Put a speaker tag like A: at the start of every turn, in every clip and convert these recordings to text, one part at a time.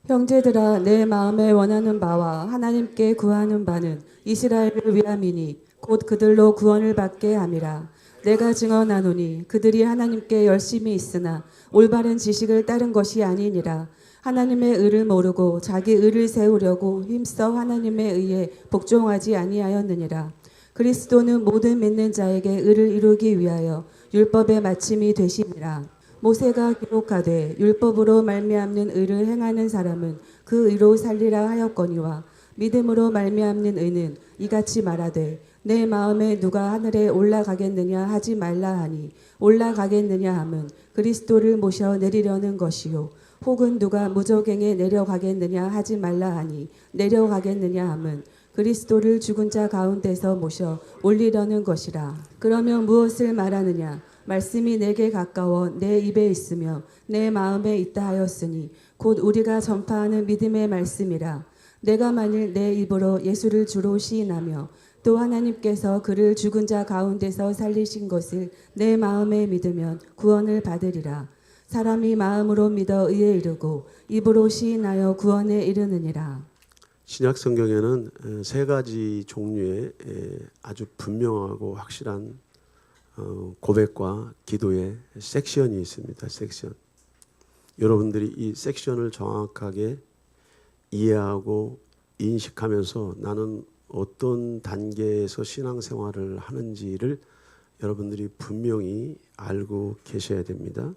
A: 형제들아, 내 마음에 원하는 바와 하나님께 구하는 바는 이스라엘을 위함이니 곧 그들로 구원을 받게 함이라. 내가 증언하노니 그들이 하나님께 열심히 있으나 올바른 지식을 따른 것이 아니니라. 하나님의 의를 모르고 자기 의를 세우려고 힘써 하나님의 의에 복종하지 아니하였느니라. 그리스도는 모든 믿는 자에게 의를 이루기 위하여 율법의 마침이 되심이라. 모세가 기록하되 율법으로 말미암는 의를 행하는 사람은 그 의로 살리라 하였거니와 믿음으로 말미암는 의는 이같이 말하되 내 마음에 누가 하늘에 올라가겠느냐 하지 말라 하니 올라가겠느냐 함은 그리스도를 모셔 내리려는 것이요 혹은 누가 무저갱에 내려가겠느냐 하지 말라 하니 내려가겠느냐 함은 그리스도를 죽은 자 가운데서 모셔 올리려는 것이라. 그러면 무엇을 말하느냐? 말씀이 내게 가까워 내 입에 있으며 내 마음에 있다 하였으니 곧 우리가 전파하는 믿음의 말씀이라. 내가 만일 내 입으로 예수를 주로 시인하며 또 하나님께서 그를 죽은 자 가운데서 살리신 것을 내 마음에 믿으면 구원을 받으리라. 사람이 마음으로 믿어 의에 이르고 입으로 시인하여 구원에 이르느니라.
B: 신약 성경에는 세 가지 종류의 아주 분명하고 확실한 고백과 기도의 섹션이 있습니다. 섹션. 여러분들이 이 섹션을 정확하게 이해하고 인식하면서 나는 어떤 단계에서 신앙생활을 하는지를 여러분들이 분명히 알고 계셔야 됩니다.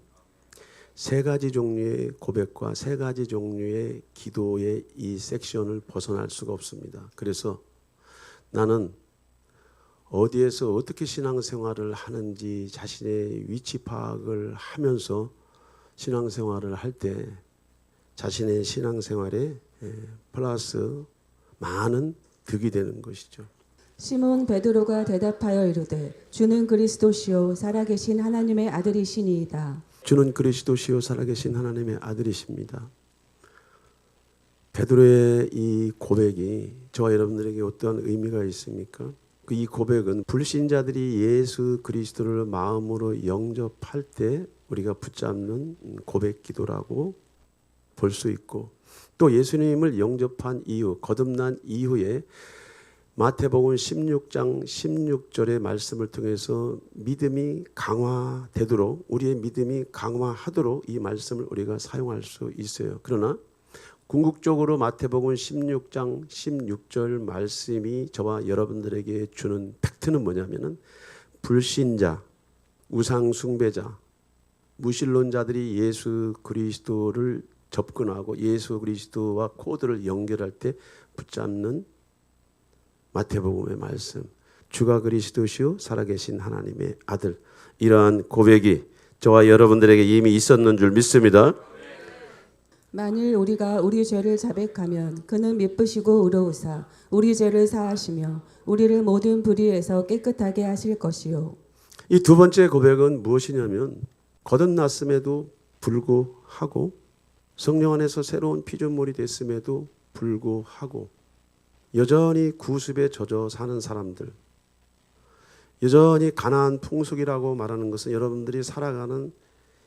B: 세 가지 종류의 고백과 세 가지 종류의 기도의 이 섹션을 벗어날 수가 없습니다. 그래서 나는 어디에서 어떻게 신앙생활을 하는지 자신의 위치 파악을 하면서 신앙생활을 할 때 자신의 신앙생활에 플러스 많은 득이 되는 것이죠.
A: 시몬 베드로가 대답하여 이르되 주는 그리스도시요 살아계신 하나님의 아들이시니이다.
B: 주는 그리스도시요 살아계신 하나님의 아들이십니다. 베드로의 이 고백이 저와 여러분들에게 어떠한 의미가 있습니까? 이 고백은 불신자들이 예수 그리스도를 마음으로 영접할 때 우리가 붙잡는 고백 기도라고 볼 수 있고, 또 예수님을 영접한 이후, 거듭난 이후에 마태복음 16장 16절의 말씀을 통해서 믿음이 강화되도록, 우리의 믿음이 강화하도록 이 말씀을 우리가 사용할 수 있어요. 그러나 궁극적으로 마태복음 16장 16절 말씀이 저와 여러분들에게 주는 팩트는 뭐냐면은 불신자, 우상 숭배자, 무신론자들이 예수 그리스도를 접근하고 예수 그리스도와 코드를 연결할 때 붙잡는 마태복음의 말씀, 주가 그리스도시요 살아계신 하나님의 아들, 이러한 고백이 저와 여러분들에게 이미 있었는 줄 믿습니다.
A: 만일 우리가 우리 죄를 자백하면 그는 미쁘시고 의로우사 우리 죄를 사하시며 우리를 모든 불의에서 깨끗하게 하실 것이요.
B: 이 두 번째 고백은 무엇이냐면 거듭났음에도 불구하고 성령 안에서 새로운 피조물이 됐음에도 불구하고 여전히 구습에 젖어 사는 사람들, 여전히 가나안 풍속이라고 말하는 것은 여러분들이 살아가는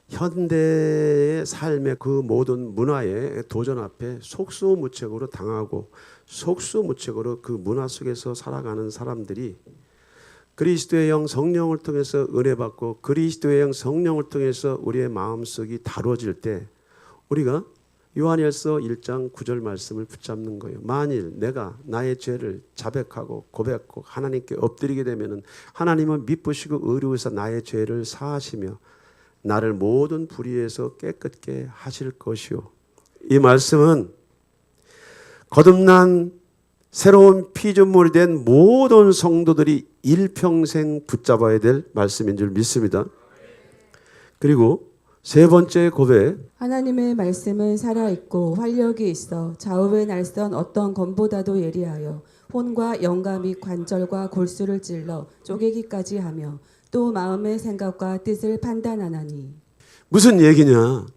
B: 현대의 삶의 그 모든 문화의 도전 앞에 속수무책으로 당하고 속수무책으로 그 문화 속에서 살아가는 사람들이 그리스도의 영 성령을 통해서 은혜받고 그리스도의 영 성령을 통해서 우리의 마음속이 다루어질 때 우리가 요한일서 1장 9절 말씀을 붙잡는 거예요. 만일 내가 나의 죄를 자백하고 고백하고 하나님께 엎드리게 되면 하나님은 미쁘시고 의로우사 나의 죄를 사하시며 나를 모든 불의에서 깨끗게 하실 것이요. 이 말씀은 거듭난 새로운 피조물이 된 모든 성도들이 일평생 붙잡아야 될 말씀인 줄 믿습니다. 그리고 세 번째 고백,
A: 하나님의 말씀은 살아있고 활력이 있어 좌우의 날선 어떤 검보다도 예리하여 혼과 영과 및 관절과 골수를 찔러 쪼개기까지 하며 또 마음의 생각과 뜻을 판단하나니.
B: 무슨 얘기냐?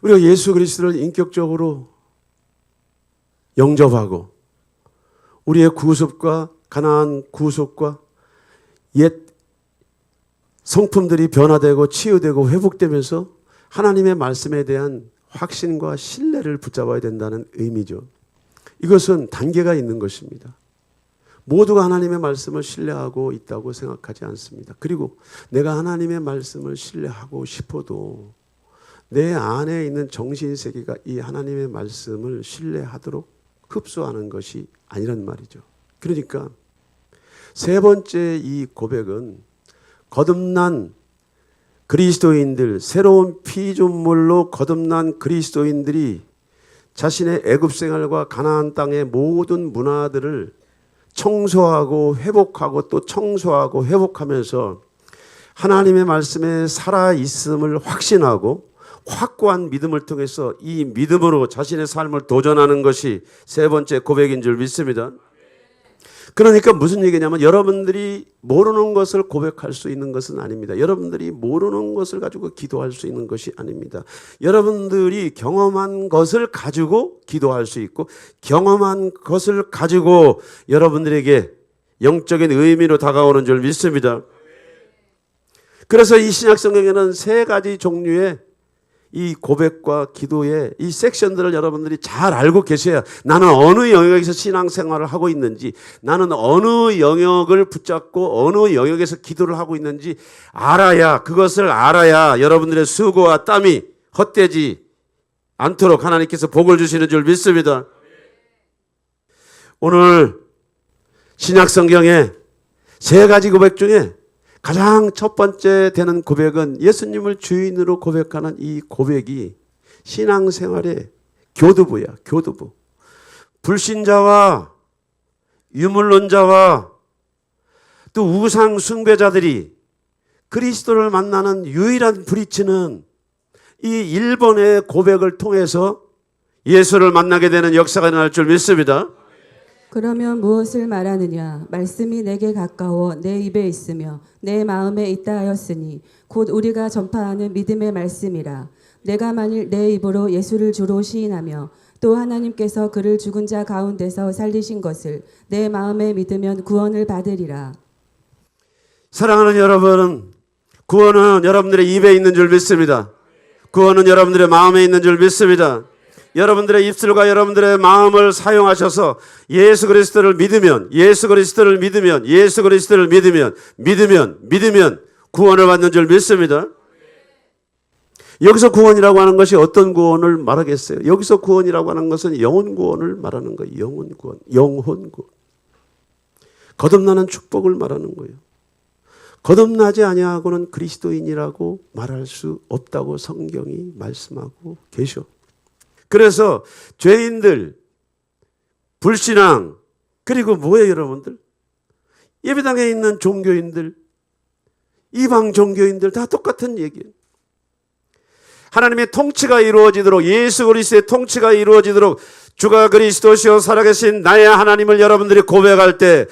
B: 우리가 예수 그리스도를 인격적으로 영접하고 우리의 구속과 가나안 구속과 옛 성품들이 변화되고 치유되고 회복되면서 하나님의 말씀에 대한 확신과 신뢰를 붙잡아야 된다는 의미죠. 이것은 단계가 있는 것입니다. 모두가 하나님의 말씀을 신뢰하고 있다고 생각하지 않습니다. 그리고 내가 하나님의 말씀을 신뢰하고 싶어도 내 안에 있는 정신세계가 이 하나님의 말씀을 신뢰하도록 흡수하는 것이 아니란 말이죠. 그러니까 세 번째 이 고백은 거듭난 그리스도인들, 새로운 피조물로 거듭난 그리스도인들이 자신의 애굽 생활과 가나안 땅의 모든 문화들을 청소하고 회복하고 또 청소하고 회복하면서 하나님의 말씀에 살아있음을 확신하고 확고한 믿음을 통해서 이 믿음으로 자신의 삶을 도전하는 것이 세 번째 고백인 줄 믿습니다. 그러니까 무슨 얘기냐면 여러분들이 모르는 것을 고백할 수 있는 것은 아닙니다. 여러분들이 모르는 것을 가지고 기도할 수 있는 것이 아닙니다. 여러분들이 경험한 것을 가지고 기도할 수 있고 경험한 것을 가지고 여러분들에게 영적인 의미로 다가오는 줄 믿습니다. 그래서 이 신약 성경에는 세 가지 종류의 이 고백과 기도의 이 섹션들을 여러분들이 잘 알고 계셔야 나는 어느 영역에서 신앙생활을 하고 있는지, 나는 어느 영역을 붙잡고 어느 영역에서 기도를 하고 있는지 알아야, 그것을 알아야 여러분들의 수고와 땀이 헛되지 않도록 하나님께서 복을 주시는 줄 믿습니다. 오늘 신약 성경의 세 가지 고백 중에 가장 첫 번째 되는 고백은 예수님을 주인으로 고백하는 이 고백이 신앙생활의 교두부야, 교두부. 불신자와 유물론자와 또 우상 숭배자들이 그리스도를 만나는 유일한 브릿지는 이 1번의 고백을 통해서 예수를 만나게 되는 역사가 일어날 줄 믿습니다.
A: 그러면 무엇을 말하느냐? 말씀이 내게 가까워 내 입에 있으며 내 마음에 있다 하였으니 곧 우리가 전파하는 믿음의 말씀이라. 내가 만일 내 입으로 예수를 주로 시인하며 또 하나님께서 그를 죽은 자 가운데서 살리신 것을 내 마음에 믿으면 구원을 받으리라.
B: 사랑하는 여러분, 구원은 여러분들의 입에 있는 줄 믿습니다. 구원은 여러분들의 마음에 있는 줄 믿습니다. 여러분들의 입술과 여러분들의 마음을 사용하셔서 예수 그리스도를 믿으면 믿으면 구원을 받는 줄 믿습니다. 여기서 구원이라고 하는 것이 어떤 구원을 말하겠어요? 여기서 구원이라고 하는 것은 영혼 구원을 말하는 거예요. 영혼 구원. 거듭나는 축복을 말하는 거예요. 거듭나지 아니하고는 그리스도인이라고 말할 수 없다고 성경이 말씀하고 계셔. 그래서 죄인들, 불신앙, 그리고 뭐예요 여러분들? 예배당에 있는 종교인들, 이방 종교인들 다 똑같은 얘기예요. 하나님의 통치가 이루어지도록, 예수 그리스도의 통치가 이루어지도록 주가 그리스도시요 살아계신 나의 하나님을 여러분들이 고백할 때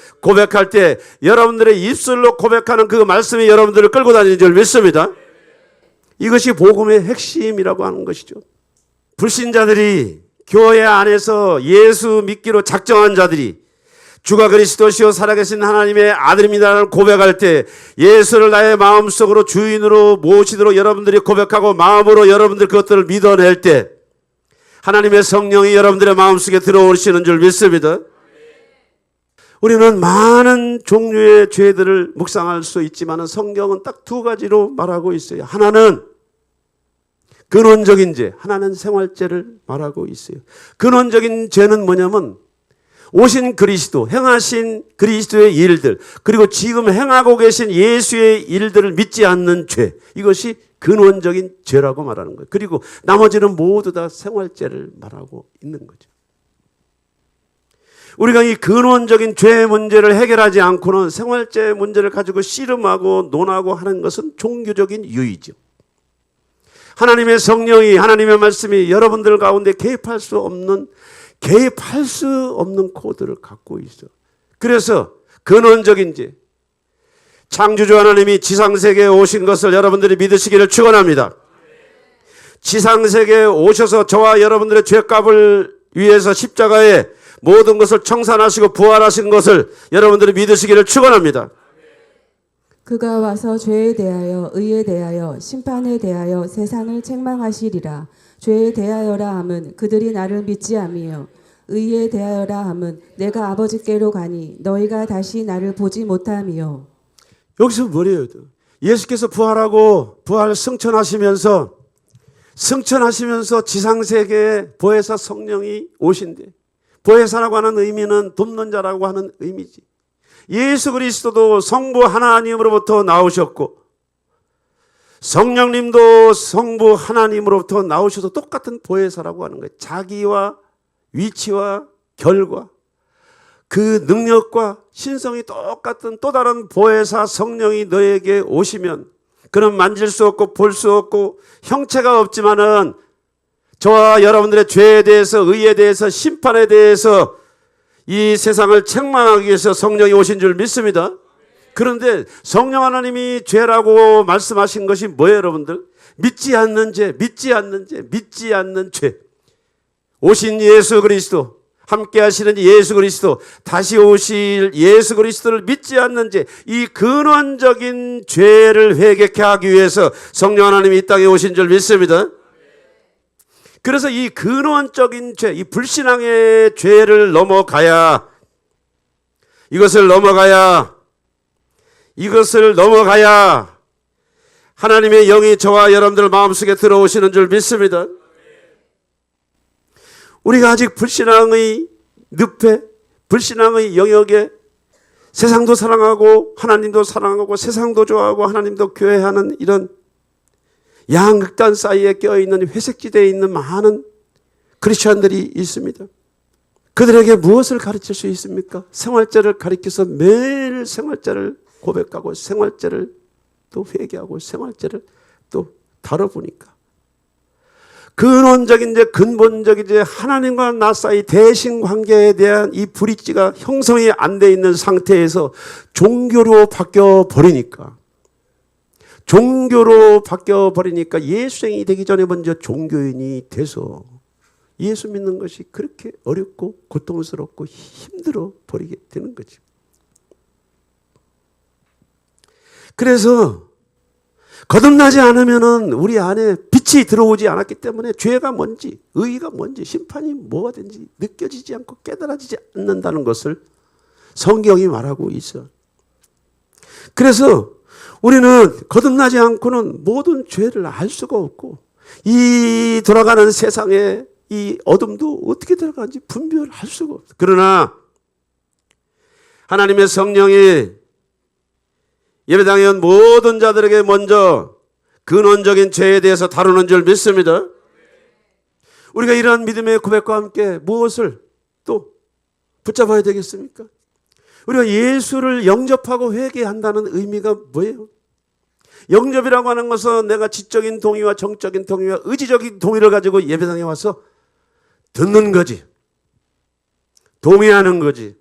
B: 여러분들의 입술로 고백하는 그 말씀이 여러분들을 끌고 다니는 줄 믿습니다. 이것이 복음의 핵심이라고 하는 것이죠. 불신자들이 교회 안에서 예수 믿기로 작정한 자들이 주가 그리스도시요 살아계신 하나님의 아들입니다라는 고백할 때 예수를 나의 마음속으로 주인으로 모시도록 여러분들이 고백하고 마음으로 여러분들 그것들을 믿어낼 때 하나님의 성령이 여러분들의 마음속에 들어오시는 줄 믿습니다. 우리는 많은 종류의 죄들을 묵상할 수 있지만 성경은 딱 두 가지로 말하고 있어요. 하나는 근원적인 죄, 하나는 생활죄를 말하고 있어요. 근원적인 죄는 뭐냐면 오신 그리스도, 행하신 그리스도의 일들, 그리고 지금 행하고 계신 예수의 일들을 믿지 않는 죄, 이것이 근원적인 죄라고 말하는 거예요. 그리고 나머지는 모두 다 생활죄를 말하고 있는 거죠. 우리가 이 근원적인 죄 문제를 해결하지 않고는 생활죄 문제를 가지고 씨름하고 논하고 하는 것은 종교적인 유의죠. 하나님의 성령이, 하나님의 말씀이 여러분들 가운데 개입할 수 없는 코드를 갖고 있어. 그래서 근원적인 죄, 창조주 하나님이 지상세계에 오신 것을 여러분들이 믿으시기를 축원합니다. 지상세계에 오셔서 저와 여러분들의 죄값을 위해서 십자가에 모든 것을 청산하시고 부활하신 것을 여러분들이 믿으시기를 축원합니다.
A: 그가 와서 죄에 대하여 의에 대하여 심판에 대하여 세상을 책망하시리라. 죄에 대하여라 함은 그들이 나를 믿지 아니요 의에 대하여라 함은 내가 아버지께로 가니 너희가 다시 나를 보지 못함이요.
B: 여기서 뭐래요? 예수께서 부활 승천하시면서 지상세계에 보혜사 성령이 오신대. 보혜사라고 하는 의미는 돕는 자라고 하는 의미지. 예수 그리스도도 성부 하나님으로부터 나오셨고 성령님도 성부 하나님으로부터 나오셔서 똑같은 보혜사라고 하는 거예요. 자기와 위치와 결과 그 능력과 신성이 똑같은 또 다른 보혜사 성령이 너에게 오시면 그는 만질 수 없고 볼 수 없고 형체가 없지만은 저와 여러분들의 죄에 대해서 의에 대해서 심판에 대해서 이 세상을 책망하기 위해서 성령이 오신 줄 믿습니다. 그런데 성령 하나님이 죄라고 말씀하신 것이 뭐예요, 여러분들? 믿지 않는 죄, 믿지 않는 죄. 오신 예수 그리스도, 함께 하시는 예수 그리스도, 다시 오실 예수 그리스도를 믿지 않는 죄, 이 근원적인 죄를 회개케 하기 위해서 성령 하나님이 이 땅에 오신 줄 믿습니다. 그래서 이 근원적인 죄, 이 불신앙의 죄를 넘어가야 하나님의 영이 저와 여러분들 마음속에 들어오시는 줄 믿습니다. 우리가 아직 불신앙의 늪에, 불신앙의 영역에 세상도 사랑하고 하나님도 사랑하고 세상도 좋아하고 하나님도 교회하는 이런 양극단 사이에 껴있는 회색지대에 있는 많은 크리스천들이 있습니다. 그들에게 무엇을 가르칠 수 있습니까? 생활죄를 가르쳐서 매일 생활죄를 고백하고 생활죄를 또 회개하고 생활죄를 또 다뤄보니까 근원적인 죄, 근본적인 죄, 하나님과 나 사이 대신 관계에 대한 이 브릿지가 형성이 안 돼 있는 상태에서 종교로 바뀌어 버리니까 예수생이 되기 전에 먼저 종교인이 돼서 예수 믿는 것이 그렇게 어렵고 고통스럽고 힘들어 버리게 되는 거지. 그래서 거듭나지 않으면은 우리 안에 빛이 들어오지 않았기 때문에 죄가 뭔지, 의의가 뭔지, 심판이 뭐가 된지 느껴지지 않고 깨달아지지 않는다는 것을 성경이 말하고 있어. 그래서 우리는 거듭나지 않고는 모든 죄를 알 수가 없고 이 돌아가는 세상에 이 어둠도 어떻게 들어가는지 분별할 수가 없어. 그러나 하나님의 성령이 예배당에 온 모든 자들에게 먼저 근원적인 죄에 대해서 다루는 줄 믿습니다. 우리가 이러한 믿음의 고백과 함께 무엇을 또 붙잡아야 되겠습니까? 우리가 예수를 영접하고 회개한다는 의미가 뭐예요? 영접이라고 하는 것은 내가 지적인 동의와 정적인 동의와 의지적인 동의를 가지고 예배당에 와서 듣는 거지. 동의하는 거지.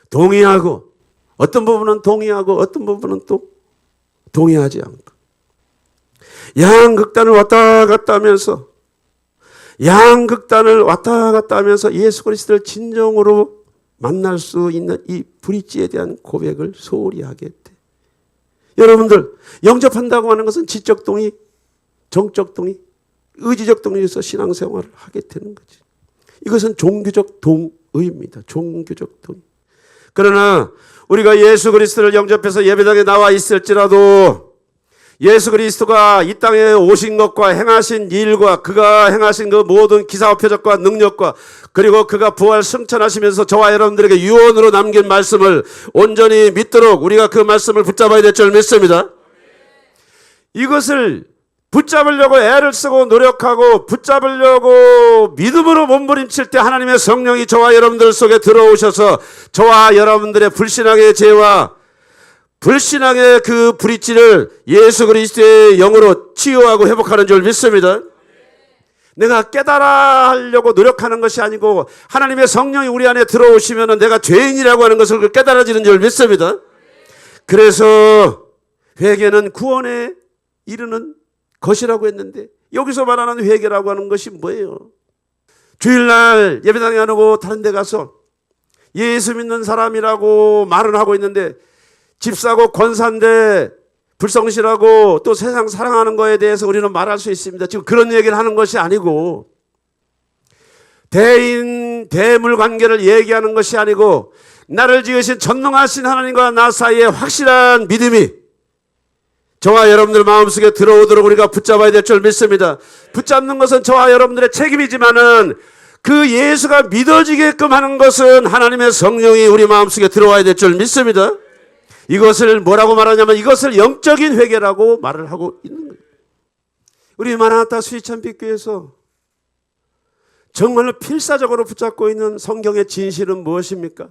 B: 동의하고 어떤 부분은 동의하고 어떤 부분은 또 동의하지 않고 양극단을 왔다 갔다 하면서 예수 그리스도를 진정으로 만날 수 있는 이 브릿지에 대한 고백을 소홀히 하게 돼. 여러분들 영접한다고 하는 것은 지적 동의, 정적 동의, 의지적 동의에서 신앙생활을 하게 되는 거지. 이것은 종교적 동의입니다. 종교적 동의. 그러나 우리가 예수 그리스도를 영접해서 예배당에 나와 있을지라도 예수 그리스도가 이 땅에 오신 것과 행하신 일과 그가 행하신 그 모든 기사와 표적과 능력과 그리고 그가 부활 승천하시면서 저와 여러분들에게 유언으로 남긴 말씀을 온전히 믿도록 우리가 그 말씀을 붙잡아야 될 줄 믿습니다. 이것을 붙잡으려고 애를 쓰고 노력하고 붙잡으려고 믿음으로 몸부림칠 때 하나님의 성령이 저와 여러분들 속에 들어오셔서 저와 여러분들의 불신앙의 죄와 불신앙의 그 브릿지를 예수 그리스도의 영으로 치유하고 회복하는 줄 믿습니다. 내가 깨달아 하려고 노력하는 것이 아니고 하나님의 성령이 우리 안에 들어오시면 내가 죄인이라고 하는 것을 깨달아지는 줄 믿습니다. 그래서 회개는 구원에 이르는 것이라고 했는데 여기서 말하는 회개라고 하는 것이 뭐예요? 주일날 예배당에 안 오고 다른 데 가서 예수 믿는 사람이라고 말은 하고 있는데 집사고 권사인데 불성실하고 또 세상 사랑하는 거에 대해서 우리는 말할 수 있습니다. 지금 그런 얘기를 하는 것이 아니고 대인 대물 관계를 얘기하는 것이 아니고 나를 지으신 전능하신 하나님과 나 사이에 확실한 믿음이 저와 여러분들 마음속에 들어오도록 우리가 붙잡아야 될 줄 믿습니다. 붙잡는 것은 저와 여러분들의 책임이지만은 그 예수가 믿어지게끔 하는 것은 하나님의 성령이 우리 마음속에 들어와야 될 줄 믿습니다. 이것을 뭐라고 말하냐면 이것을 영적인 회개라고 말을 하고 있는 거예요. 우리 마라나타 수지찬빛교회에서 정말로 필사적으로 붙잡고 있는 성경의 진실은 무엇입니까?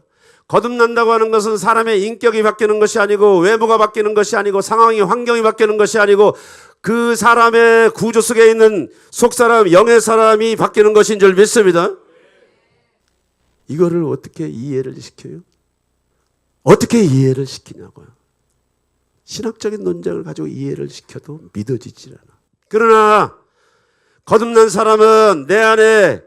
B: 거듭난다고 하는 것은 사람의 인격이 바뀌는 것이 아니고 외모가 바뀌는 것이 아니고 상황이 환경이 바뀌는 것이 아니고 그 사람의 구조 속에 있는 속사람 영의 사람이 바뀌는 것인 줄 믿습니다. 이거를 어떻게 이해를 시켜요? 어떻게 이해를 시키냐고요. 신학적인 논쟁을 가지고 이해를 시켜도 믿어지질 않아. 그러나 거듭난 사람은 내 안에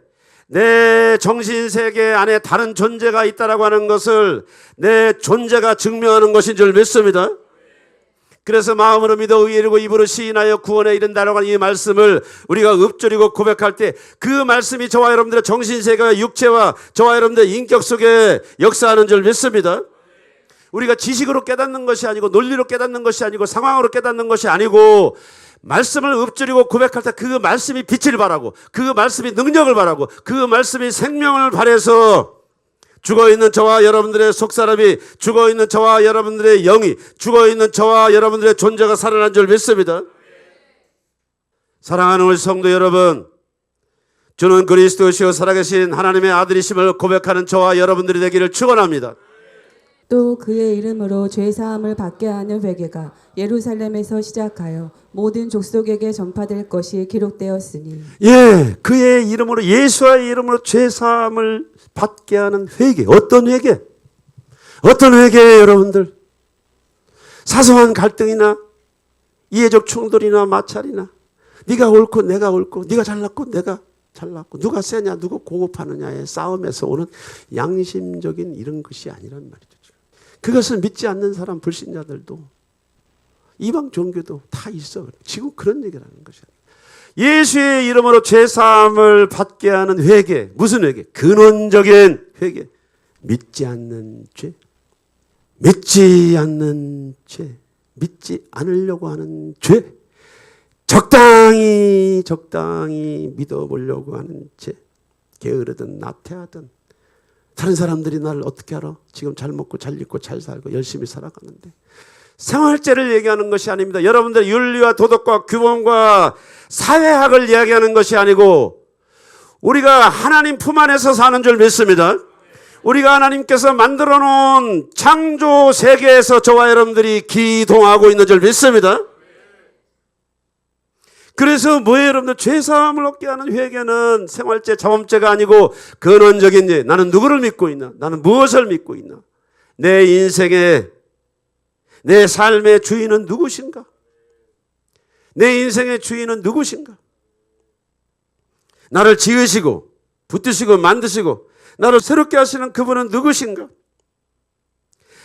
B: 내 정신세계 안에 다른 존재가 있다라고 하는 것을 내 존재가 증명하는 것인 줄 믿습니다. 그래서 마음으로 믿어 의에 이르고 입으로 시인하여 구원에 이른다라고 하는 이 말씀을 우리가 읊조리고 고백할 때 그 말씀이 저와 여러분들의 정신세계와 육체와 저와 여러분들의 인격 속에 역사하는 줄 믿습니다. 우리가 지식으로 깨닫는 것이 아니고 논리로 깨닫는 것이 아니고 상황으로 깨닫는 것이 아니고 말씀을 읊조리고 고백할 때 그 말씀이 빛을 발하고 그 말씀이 능력을 발하고 그 말씀이 생명을 발해서 죽어있는 저와 여러분들의 속사람이 죽어있는 저와 여러분들의 영이 죽어있는 저와 여러분들의 존재가 살아난 줄 믿습니다. 사랑하는 우리 성도 여러분, 주는 그리스도시요 살아계신 하나님의 아들이심을 고백하는 저와 여러분들이 되기를 축원합니다.
A: 또 그의 이름으로 죄사함을 받게 하는 회개가 예루살렘에서 시작하여 모든 족속에게 전파될 것이 기록되었으니
B: 예, 그의 이름으로 예수의 이름으로 죄사함을 받게 하는 회개. 어떤 회개? 어떤 회개예요, 여러분들? 사소한 갈등이나 이해적 충돌이나 마찰이나 네가 옳고 내가 옳고 네가 잘났고 내가 잘났고 누가 세냐 누가 고급하느냐의 싸움에서 오는 양심적인 이런 것이 아니란 말이죠. 그것을 믿지 않는 사람 불신자들도 이방 종교도 다 있어. 지금 그런 얘기를 하는 것이야. 예수의 이름으로 죄사함을 받게 하는 회개. 무슨 회개? 근원적인 회개. 믿지 않는 죄. 믿지 않는 죄. 믿지 않으려고 하는 죄. 적당히 믿어보려고 하는 죄. 게으르든 나태하든 다른 사람들이 날 어떻게 알아? 지금 잘 먹고 잘 입고 잘 살고 열심히 살아가는데. 생활죄를 얘기하는 것이 아닙니다. 여러분들 윤리와 도덕과 규범과 사회학을 이야기하는 것이 아니고 우리가 하나님 품 안에서 사는 줄 믿습니다. 우리가 하나님께서 만들어 놓은 창조 세계에서 저와 여러분들이 기동하고 있는 줄 믿습니다. 그래서 뭐예요, 여러분들? 죄사함을 얻게 하는 회개는 생활죄, 자범죄가 아니고 근원적인 죄. 나는 누구를 믿고 있나? 나는 무엇을 믿고 있나? 내 인생의 내 삶의 주인은 누구신가? 내 인생의 주인은 누구신가? 나를 지으시고 붙드시고 만드시고 나를 새롭게 하시는 그분은 누구신가?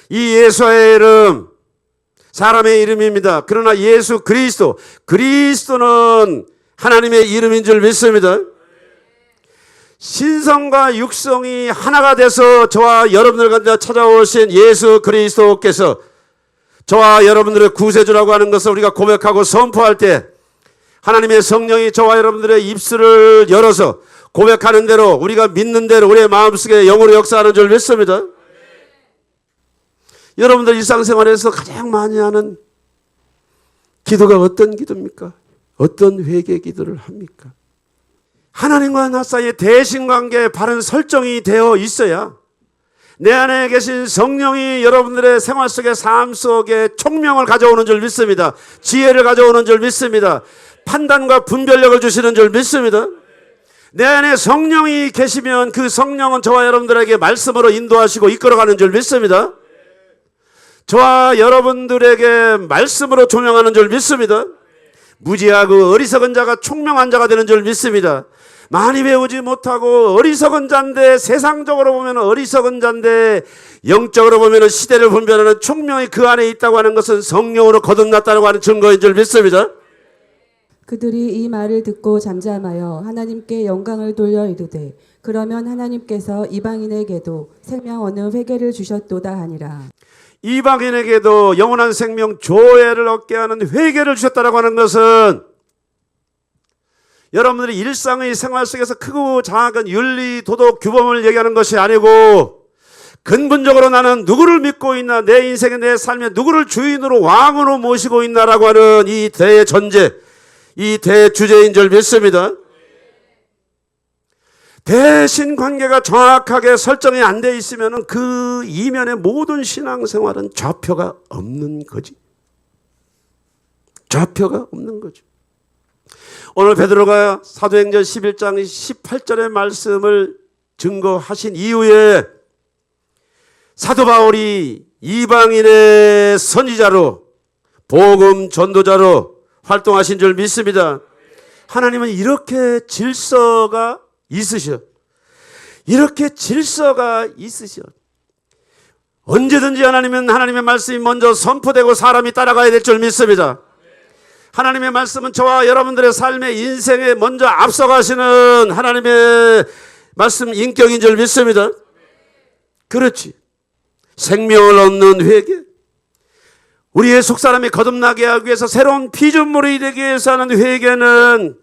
B: 이 예수의 이름 사람의 이름입니다. 그러나 예수 그리스도는 하나님의 이름인 줄 믿습니다. 신성과 육성이 하나가 돼서 저와 여러분들 가운데 찾아오신 예수 그리스도께서 저와 여러분들의 구세주라고 하는 것을 우리가 고백하고 선포할 때 하나님의 성령이 저와 여러분들의 입술을 열어서 고백하는 대로 우리가 믿는 대로 우리의 마음속에 영으로 역사하는 줄 믿습니다. 여러분들 일상생활에서 가장 많이 하는 기도가 어떤 기도입니까? 어떤 회개 기도를 합니까? 하나님과 나 사이에 대신관계에 바른 설정이 되어 있어야 내 안에 계신 성령이 여러분들의 생활 속에 삶 속에 총명을 가져오는 줄 믿습니다. 지혜를 가져오는 줄 믿습니다. 판단과 분별력을 주시는 줄 믿습니다. 내 안에 성령이 계시면 그 성령은 저와 여러분들에게 말씀으로 인도하시고 이끌어가는 줄 믿습니다. 저와 여러분들에게 말씀으로 조명하는 줄 믿습니다. 무지하고 어리석은 자가 총명한 자가 되는 줄 믿습니다. 많이 배우지 못하고 어리석은 자인데, 세상적으로 보면 어리석은 자인데 영적으로 보면 시대를 분별하는 총명이 그 안에 있다고 하는 것은 성령으로 거듭났다고 하는 증거인 줄 믿습니다.
A: 그들이 이 말을 듣고 잠잠하여 하나님께 영광을 돌려 이르되 그러면 하나님께서 이방인에게도 생명 얻는 회개를 주셨도다 하니라.
B: 이방인에게도 영원한 생명 조회를 얻게 하는 회개를 주셨다고 하는 것은 여러분들이 일상의 생활 속에서 크고 작은 윤리, 도덕, 규범을 얘기하는 것이 아니고 근본적으로 나는 누구를 믿고 있나, 내 인생에, 내 삶에 누구를 주인으로 왕으로 모시고 있나라고 하는 이 대전제, 이 대주제인 줄 믿습니다. 대신 관계가 정확하게 설정이 안 돼 있으면 그 이면의 모든 신앙생활은 좌표가 없는 거지. 좌표가 없는 거죠. 오늘 베드로가 사도행전 11장 18절의 말씀을 증거하신 이후에 사도 바울이 이방인의 선지자로, 복음 전도자로 활동하신 줄 믿습니다. 하나님은 이렇게 질서가 있으셔. 이렇게 질서가 있으셔. 언제든지 하나님은 하나님의 말씀이 먼저 선포되고 사람이 따라가야 될 줄 믿습니다. 하나님의 말씀은 저와 여러분들의 삶의 인생에 먼저 앞서가시는 하나님의 말씀 인격인 줄 믿습니다. 그렇지. 생명을 얻는 회개, 우리의 속사람이 거듭나게 하기 위해서 새로운 피조물이 되기 위해서 하는 회개는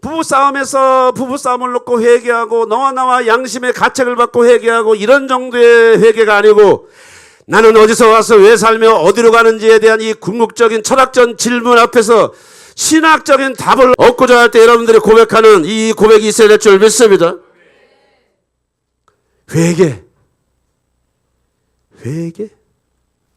B: 부부싸움에서 부부싸움을 놓고 회개하고 너와 나와 양심의 가책을 받고 회개하고 이런 정도의 회개가 아니고 나는 어디서 와서 왜 살며 어디로 가는지에 대한 이 궁극적인 철학적 질문 앞에서 신학적인 답을 얻고자 할 때 여러분들이 고백하는 이 고백이 있어야 될 줄 믿습니다. 회개.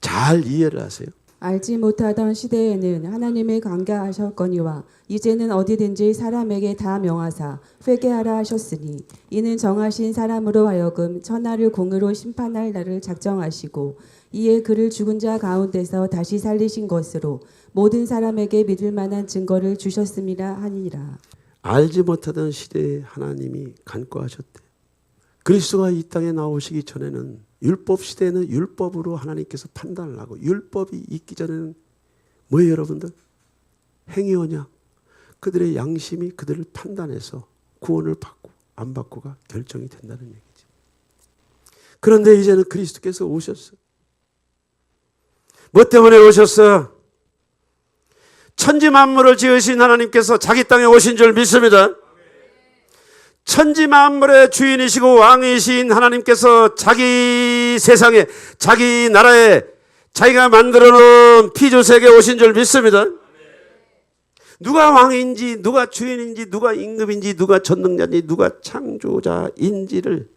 B: 잘 이해를 하세요.
A: 알지 못하던 시대에는 하나님을 강가하셨거니와 이제는 어디든지 사람에게 다 명하사 회개하라 하셨으니 이는 정하신 사람으로 하여금 천하를 공의로 심판할 날을 작정하시고 이에 그를 죽은 자 가운데서 다시 살리신 것으로 모든 사람에게 믿을 만한 증거를 주셨음이라 하니라.
B: 알지 못하던 시대에 하나님이 간과하셨대. 그리스도가 이 땅에 나오시기 전에는 율법 시대에는 율법으로 하나님께서 판단을 하고 율법이 있기 전에는 뭐예요 여러분들? 행위언약. 그들의 양심이 그들을 판단해서 구원을 받고 안 받고가 결정이 된다는 얘기지. 그런데 이제는 그리스도께서 오셨어. 뭐 때문에 오셨어? 천지 만물을 지으신 하나님께서 자기 땅에 오신 줄 믿습니다. 천지 만물의 주인이시고 왕이신 하나님께서 자기 세상에, 자기 나라에 자기가 만들어 놓은 피조세계에 오신 줄 믿습니다. 누가 왕인지, 누가 주인인지, 누가 임금인지, 누가 전능자인지, 누가 창조자인지를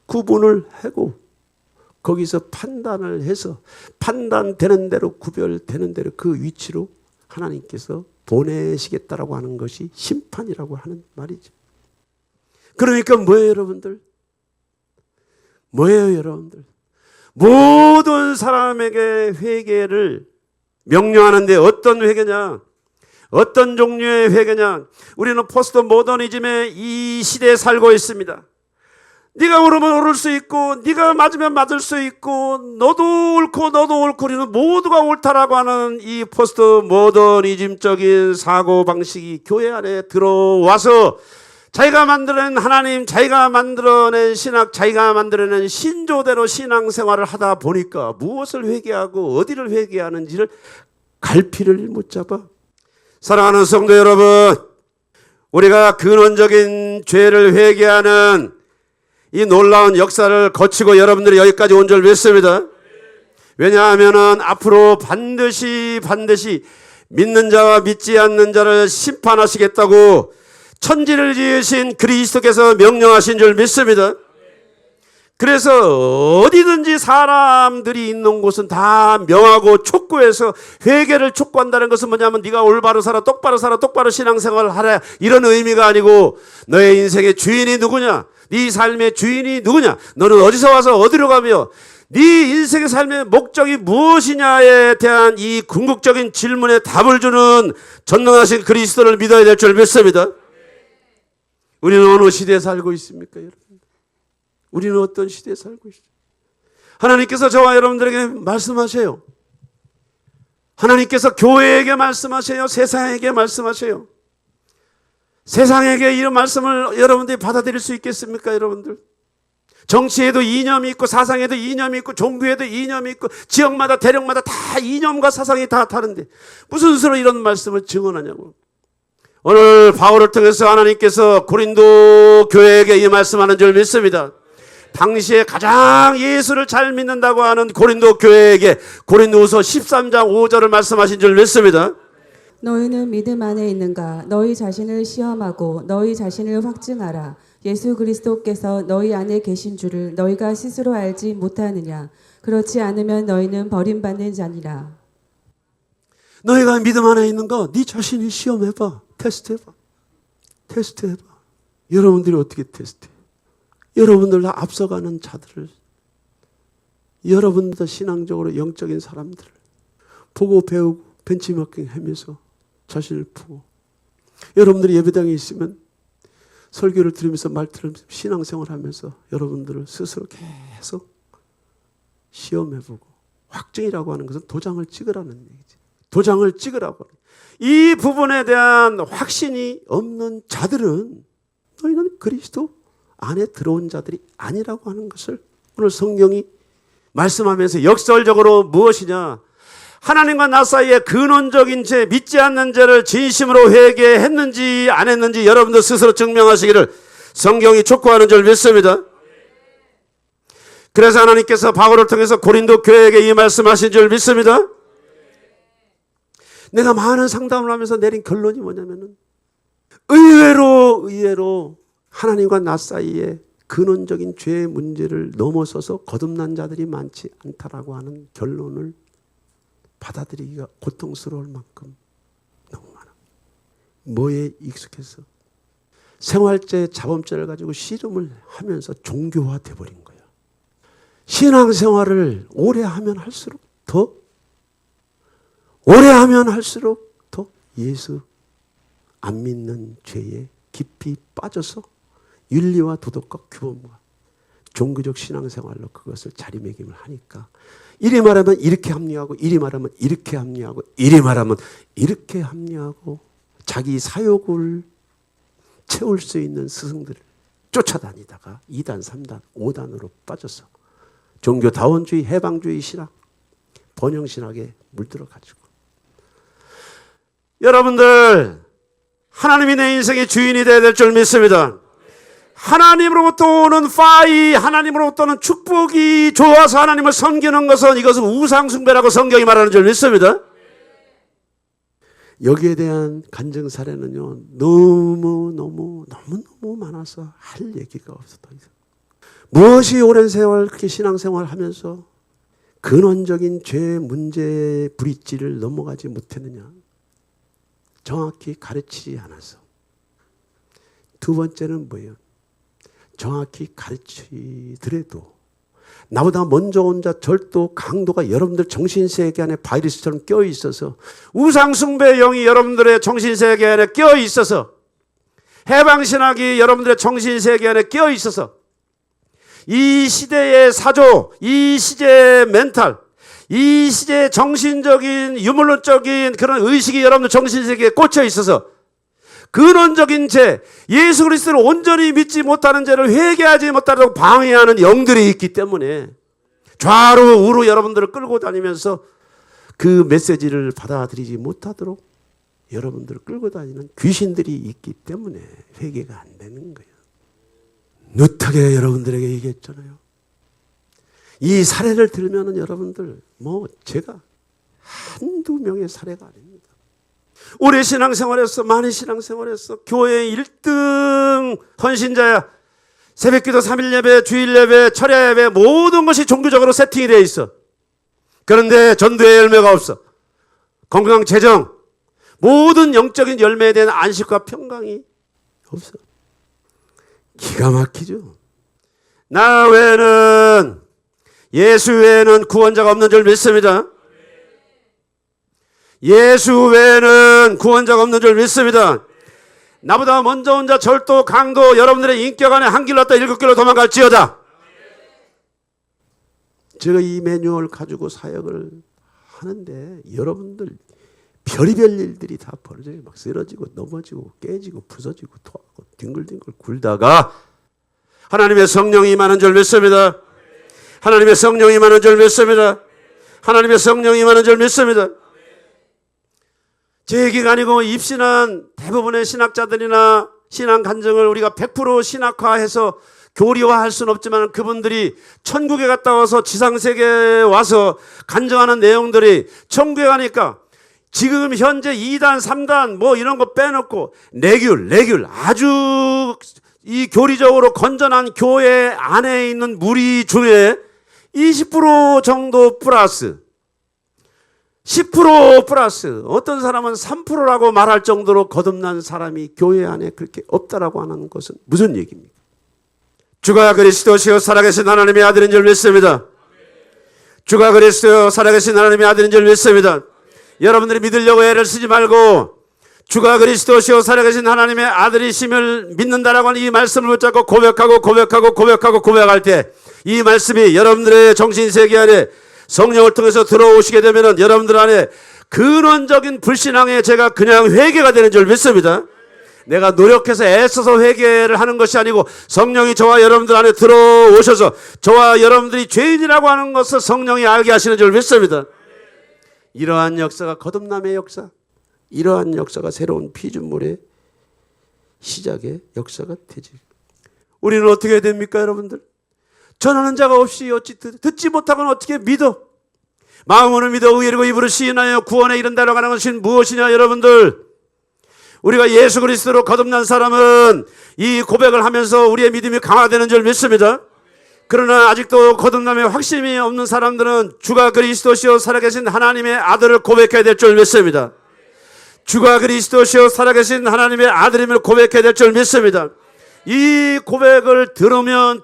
B: 구분을 하고 거기서 판단을 해서 판단되는 대로, 구별되는 대로 그 위치로 하나님께서 보내시겠다라고 하는 것이 심판이라고 하는 말이죠. 그러니까 뭐예요 여러분들? 뭐예요 여러분들? 모든 사람에게 회개를 명령하는데 어떤 회개냐? 어떤 종류의 회개냐? 우리는 포스트 모더니즘의 이 시대에 살고 있습니다. 네가 오르면 오를 수 있고 네가 맞으면 맞을 수 있고 너도 옳고 너도 옳고 우리는 모두가 옳다라고 하는 이 포스트 모더니즘적인 사고방식이 교회 안에 들어와서 자기가 만들어낸 하나님, 자기가 만들어낸 신학, 자기가 만들어낸 신조대로 신앙생활을 하다 보니까 무엇을 회개하고 어디를 회개하는지를 갈피를 못 잡아. 사랑하는 성도 여러분, 우리가 근원적인 죄를 회개하는 이 놀라운 역사를 거치고 여러분들이 여기까지 온 줄 믿습니다. 왜냐하면 앞으로 반드시 믿는 자와 믿지 않는 자를 심판하시겠다고 천지를 지으신 그리스도께서 명령하신 줄 믿습니다. 그래서 어디든지 사람들이 있는 곳은 다 명하고 촉구해서 회개를 촉구한다는 것은 뭐냐면 네가 올바로 살아, 똑바로 살아, 똑바로 신앙생활을 하라 이런 의미가 아니고 너의 인생의 주인이 누구냐? 네 삶의 주인이 누구냐? 너는 어디서 와서 어디로 가며 네 인생의 삶의 목적이 무엇이냐에 대한 이 궁극적인 질문에 답을 주는 전능하신 그리스도를 믿어야 될 줄 믿습니다. 우리는 어느 시대에 살고 있습니까, 여러분? 우리는 어떤 시대에 살고 있습니까? 하나님께서 저와 여러분들에게 말씀하세요. 하나님께서 교회에게 말씀하세요. 세상에게 말씀하세요. 세상에게 이런 말씀을 여러분들이 받아들일 수 있겠습니까, 여러분들? 정치에도 이념이 있고, 사상에도 이념이 있고, 종교에도 이념이 있고, 지역마다 대륙마다 다 이념과 사상이 다 다른데 무슨 수로 이런 말씀을 증언하냐고. 오늘 바울을 통해서 하나님께서 고린도 교회에게 이 말씀하는 줄 믿습니다. 당시에 가장 예수를 잘 믿는다고 하는 고린도 교회에게 고린도후서 13장 5절을 말씀하신 줄 믿습니다.
A: 너희는 믿음 안에 있는가? 너희 자신을 시험하고 너희 자신을 확증하라. 예수 그리스도께서 너희 안에 계신 줄을 너희가 스스로 알지 못하느냐? 그렇지 않으면 너희는 버림받는 자니라.
B: 너희가 믿음 안에 있는가? 네 자신이 시험해봐. 테스트해봐. 테스트해봐. 여러분들이 어떻게 테스트해? 여러분들 다 앞서가는 자들을, 여러분들 신앙적으로 영적인 사람들을 보고 배우고 벤치마킹 하면서 자신을 보고, 여러분들이 예배당에 있으면 설교를 들으면서 말 들으면서 신앙생활 하면서 여러분들을 스스로 계속 시험해보고, 확증이라고 하는 것은 도장을 찍으라는 얘기지. 도장을 찍으라고. 이 부분에 대한 확신이 없는 자들은 너희는 그리스도 안에 들어온 자들이 아니라고 하는 것을 오늘 성경이 말씀하면서 역설적으로 무엇이냐? 하나님과 나 사이에 근원적인 죄, 믿지 않는 죄를 진심으로 회개했는지 안 했는지 여러분들 스스로 증명하시기를 성경이 촉구하는 줄 믿습니다. 그래서 하나님께서 바울을 통해서 고린도 교회에게 이 말씀하신 줄 믿습니다. 내가 많은 상담을 하면서 내린 결론이 뭐냐면은 의외로 하나님과 나 사이에 근원적인 죄의 문제를 넘어서서 거듭난 자들이 많지 않다라고 하는 결론을 받아들이기가 고통스러울 만큼 너무 많아. 뭐에 익숙해서 생활죄, 자범죄를 가지고 씨름을 하면서 종교화돼 버린 거야. 신앙생활을 오래 하면 할수록 더 예수 안 믿는 죄에 깊이 빠져서 윤리와 도덕과 규범과 종교적 신앙생활로 그것을 자리매김을 하니까 이리 말하면 이렇게 합리하고 이리 말하면 이렇게 합리하고 이리 말하면 이렇게 합리하고 자기 사욕을 채울 수 있는 스승들을 쫓아다니다가 2단, 3단, 5단으로 빠져서 종교다원주의, 해방주의 신학, 번영신학에 물들어가지고 여러분들 하나님이 내 인생의 주인이 되어야 될 줄 믿습니다. 하나님으로부터 오는 파이, 하나님으로부터 오는 축복이 좋아서 하나님을 섬기는 것은 이것은 우상숭배라고 성경이 말하는 줄 믿습니다. 여기에 대한 간증 사례는요 너무 많아서 할 얘기가 없어. 더 이상. 무엇이 오랜 세월 그렇게 신앙생활 하면서 근원적인 죄 문제의 브릿지를 넘어가지 못했느냐? 정확히 가르치지 않아서. 두 번째는 뭐예요? 정확히 가르치더라도 나보다 먼저 온 자 절도 강도가 여러분들 정신세계 안에 바이러스처럼 껴있어서 우상숭배의 영이 여러분들의 정신세계 안에 껴있어서 해방신학이 여러분들의 정신세계 안에 껴있어서 이 시대의 사조, 이 시대의 멘탈, 이 시대의 정신적인 유물론적인 그런 의식이 여러분들 정신세계에 꽂혀 있어서 근원적인 죄, 예수 그리스도를 온전히 믿지 못하는 죄를 회개하지 못하도록 방해하는 영들이 있기 때문에 좌로 우로 여러분들을 끌고 다니면서 그 메시지를 받아들이지 못하도록 여러분들을 끌고 다니는 귀신들이 있기 때문에 회개가 안 되는 거예요. 누타게 여러분들에게 얘기했잖아요. 이 사례를 들으면 여러분들 제가 한두 명의 사례가 아닙니다. 오래 신앙생활했어. 많이 신앙생활했어. 교회 1등 헌신자야. 새벽기도 3일 예배, 주일 예배, 철야 예배 모든 것이 종교적으로 세팅이 되어 있어. 그런데 전도의 열매가 없어. 건강 재정 모든 영적인 열매에 대한 안식과 평강이 없어. 기가 막히죠. 나 외에는 예수 외에는 구원자가 없는 줄 믿습니다. 예수 외에는 구원자가 없는 줄 믿습니다. 나보다 먼저 온 자 절도 강도 여러분들의 인격 안에 한 길로 왔다 7길로 도망갈지어다. 제가 이 매뉴얼 가지고 사역을 하는데 여러분들 별의별 일들이 다 벌어져요. 막 쓰러지고 넘어지고 깨지고 부서지고 토하고 뒹굴뒹굴 굴다가 하나님의 성령이 임하는 줄 믿습니다. 하나님의 성령이 임하는 줄 믿습니다. 하나님의 성령이 임하는 줄 믿습니다. 제 얘기가 아니고 입신한 대부분의 신학자들이나 신앙 간증을 우리가 100% 신학화해서 교리화할 수는 없지만 그분들이 천국에 갔다 와서 지상세계에 와서 간증하는 내용들이 천국에 가니까 지금 현재 2단, 3단 뭐 이런 거 빼놓고 레귤 아주 이 교리적으로 건전한 교회 안에 있는 무리 중에 20% 정도 플러스 10% 플러스 어떤 사람은 3%라고 말할 정도로 거듭난 사람이 교회 안에 그렇게 없다라고 하는 것은 무슨 얘기입니까? 주가 그리스도시요 살아계신 하나님의 아들인 줄 믿습니다. 주가 그리스도요 살아계신 하나님의 아들인 줄 믿습니다. 여러분들이 믿으려고 애를 쓰지 말고 주가 그리스도시요 살아계신 하나님의 아들이심을 믿는다라고 하는 이 말씀을 붙잡고 고백할 때 이 말씀이 여러분들의 정신세계 안에 성령을 통해서 들어오시게 되면 여러분들 안에 근원적인 불신앙에 제가 그냥 회개가 되는 줄 믿습니다. 내가 노력해서 애써서 회개를 하는 것이 아니고 성령이 저와 여러분들 안에 들어오셔서 저와 여러분들이 죄인이라고 하는 것을 성령이 알게 하시는 줄 믿습니다. 이러한 역사가 거듭남의 역사, 이러한 역사가 새로운 피조물의 시작의 역사가 되지. 우리는 어떻게 해야 됩니까, 여러분들? 전하는 자가 없이 어찌 듣지 못하고는 어떻게 믿어? 마음으로 믿어 의로 입으로 시인하여 구원에 이른다라고 하는 것은 무엇이냐, 여러분들? 우리가 예수 그리스도로 거듭난 사람은 이 고백을 하면서 우리의 믿음이 강화되는 줄 믿습니다. 그러나 아직도 거듭남의 확신이 없는 사람들은 주가 그리스도시요 살아계신 하나님의 아들을 고백해야 될 줄 믿습니다. 주가 그리스도시요 살아계신 하나님의 아들임을 고백해야 될 줄 믿습니다. 이 고백을 들으면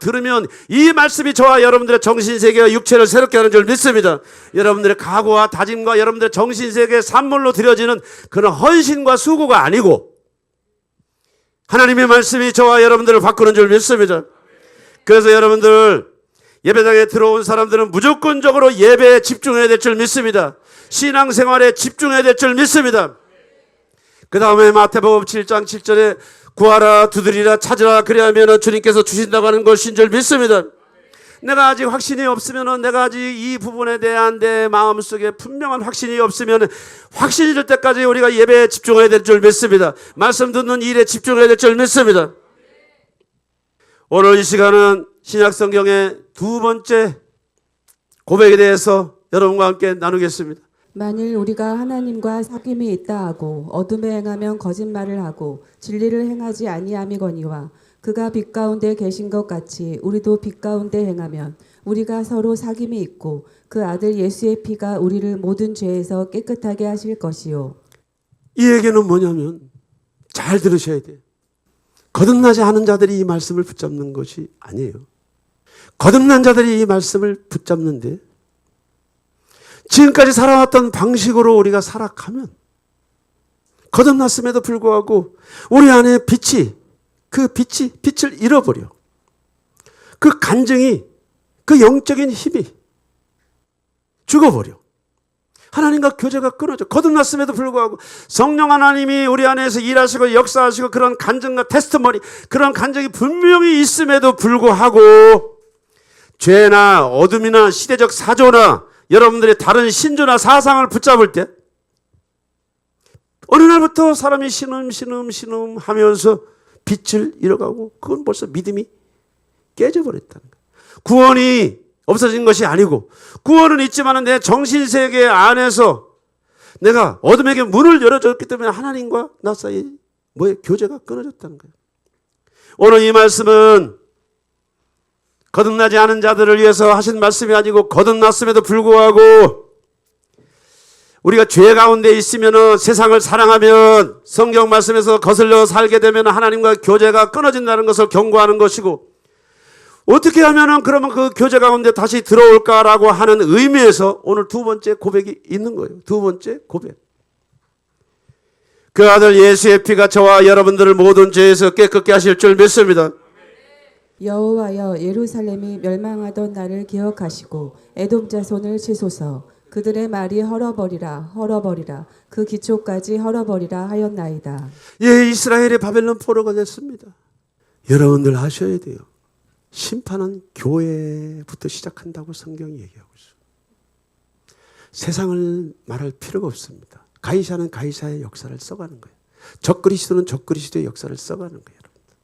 B: 이 말씀이 저와 여러분들의 정신세계와 육체를 새롭게 하는 줄 믿습니다. 여러분들의 각오와 다짐과 여러분들의 정신세계의 산물로 드려지는 그런 헌신과 수고가 아니고 하나님의 말씀이 저와 여러분들을 바꾸는 줄 믿습니다. 그래서 여러분들 예배당에 들어온 사람들은 무조건적으로 예배에 집중해야 될 줄 믿습니다. 신앙생활에 집중해야 될 줄 믿습니다. 그 다음에 마태복음 7장 7절에 구하라 두드리라 찾으라 그리하면 주님께서 주신다고 하는 것인 줄 믿습니다. 내가 아직 확신이 없으면 내가 아직 이 부분에 대한 내 마음속에 분명한 확신이 없으면 확신이 될 때까지 우리가 예배에 집중해야 될 줄 믿습니다. 말씀 듣는 일에 집중해야 될 줄 믿습니다. 오늘 이 시간은 신약성경의 두 번째 고백에 대해서 여러분과 함께 나누겠습니다.
A: 만일 우리가 하나님과 사귐이 있다 하고 어둠에 행하면 거짓말을 하고 진리를 행하지 아니함이거니와 그가 빛 가운데 계신 것 같이 우리도 빛 가운데 행하면 우리가 서로 사귐이 있고 그 아들 예수의 피가 우리를 모든 죄에서 깨끗하게 하실 것이요.
B: 이 얘기는 뭐냐면 잘 들으셔야 돼요. 거듭나지 않은 자들이 이 말씀을 붙잡는 것이 아니에요. 거듭난 자들이 이 말씀을 붙잡는데 지금까지 살아왔던 방식으로 우리가 살아가면 거듭났음에도 불구하고 우리 안에 빛을 잃어버려. 그 간증이, 그 영적인 힘이 죽어버려. 하나님과 교제가 끊어져. 거듭났음에도 불구하고 성령 하나님이 우리 안에서 일하시고 역사하시고 그런 간증과 테스트머니, 그런 간증이 분명히 있음에도 불구하고 죄나 어둠이나 시대적 사조나 여러분들의 다른 신조나 사상을 붙잡을 때 어느 날부터 사람이 신음 하면서 빛을 잃어가고 그건 벌써 믿음이 깨져버렸다는 거예요. 구원이 없어진 것이 아니고 구원은 있지만 내 정신세계 안에서 내가 어둠에게 문을 열어줬기 때문에 하나님과 나 사이 교제가 끊어졌다는 거예요. 오늘 이 말씀은 거듭나지 않은 자들을 위해서 하신 말씀이 아니고 거듭났음에도 불구하고 우리가 죄 가운데 있으면 세상을 사랑하면 성경 말씀에서 거슬려 살게 되면 하나님과 교제가 끊어진다는 것을 경고하는 것이고 어떻게 하면 그러면 그 교제 가운데 다시 들어올까라고 하는 의미에서 오늘 두 번째 고백이 있는 거예요. 두 번째 고백. 그 아들 예수의 피가 저와 여러분들을 모든 죄에서 깨끗게 하실 줄 믿습니다.
A: 여호와여 예루살렘이 멸망하던 날을 기억하시고 에돔 자손을 치소서. 그들의 말이 헐어버리라 헐어버리라 그 기초까지 헐어버리라 하였나이다.
B: 예, 이스라엘의 바벨론 포로가 됐습니다. 여러분들 아셔야 돼요. 심판은 교회부터 시작한다고 성경이 얘기하고 있어요. 세상을 말할 필요가 없습니다. 가이사는 가이사의 역사를 써가는 거예요. 적그리스도는 적그리스도의 역사를 써가는 거예요. 여러분들.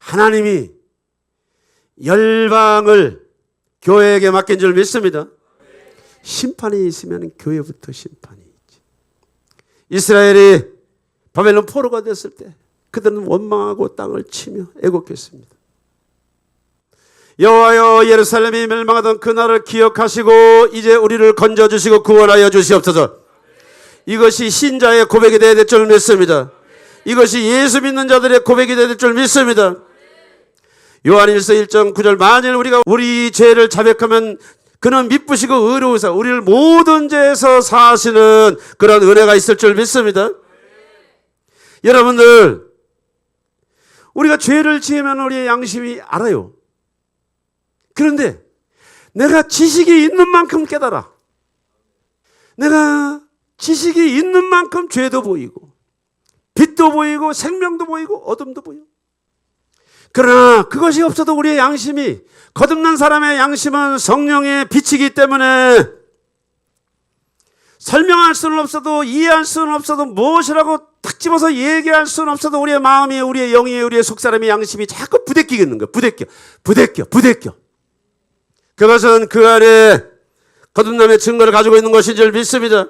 B: 하나님이 열방을 교회에게 맡긴 줄 믿습니다. 심판이 있으면 교회부터 심판이 있지. 이스라엘이 바벨론 포로가 됐을 때 그들은 원망하고 땅을 치며 애곡했습니다. 여호와여 예루살렘이 멸망하던 그날을 기억하시고 이제 우리를 건져주시고 구원하여 주시옵소서. 이것이 신자의 고백이 되어야 될 줄 믿습니다. 이것이 예수 믿는 자들의 고백이 되어야 될 줄 믿습니다. 요한일서 1장 9절 만일 우리가 우리 죄를 자백하면 그는 미쁘시고 의로우사 우리를 모든 죄에서 사하시는 그런 은혜가 있을 줄 믿습니다. 여러분들 우리가 죄를 지으면 우리의 양심이 알아요. 그런데 내가 지식이 있는 만큼 깨달아. 내가 지식이 있는 만큼 죄도 보이고 빛도 보이고 생명도 보이고 어둠도 보여. 그러나 그것이 없어도 우리의 양심이 거듭난 사람의 양심은 성령의 빛이기 때문에 설명할 수는 없어도 이해할 수는 없어도 무엇이라고 탁 집어서 얘기할 수는 없어도 우리의 마음이 우리의 영이 우리의 속사람의 양심이 자꾸 부대끼는 거예요. 부대껴. 그것은 그 안에 거듭남의 증거를 가지고 있는 것인 줄 믿습니다.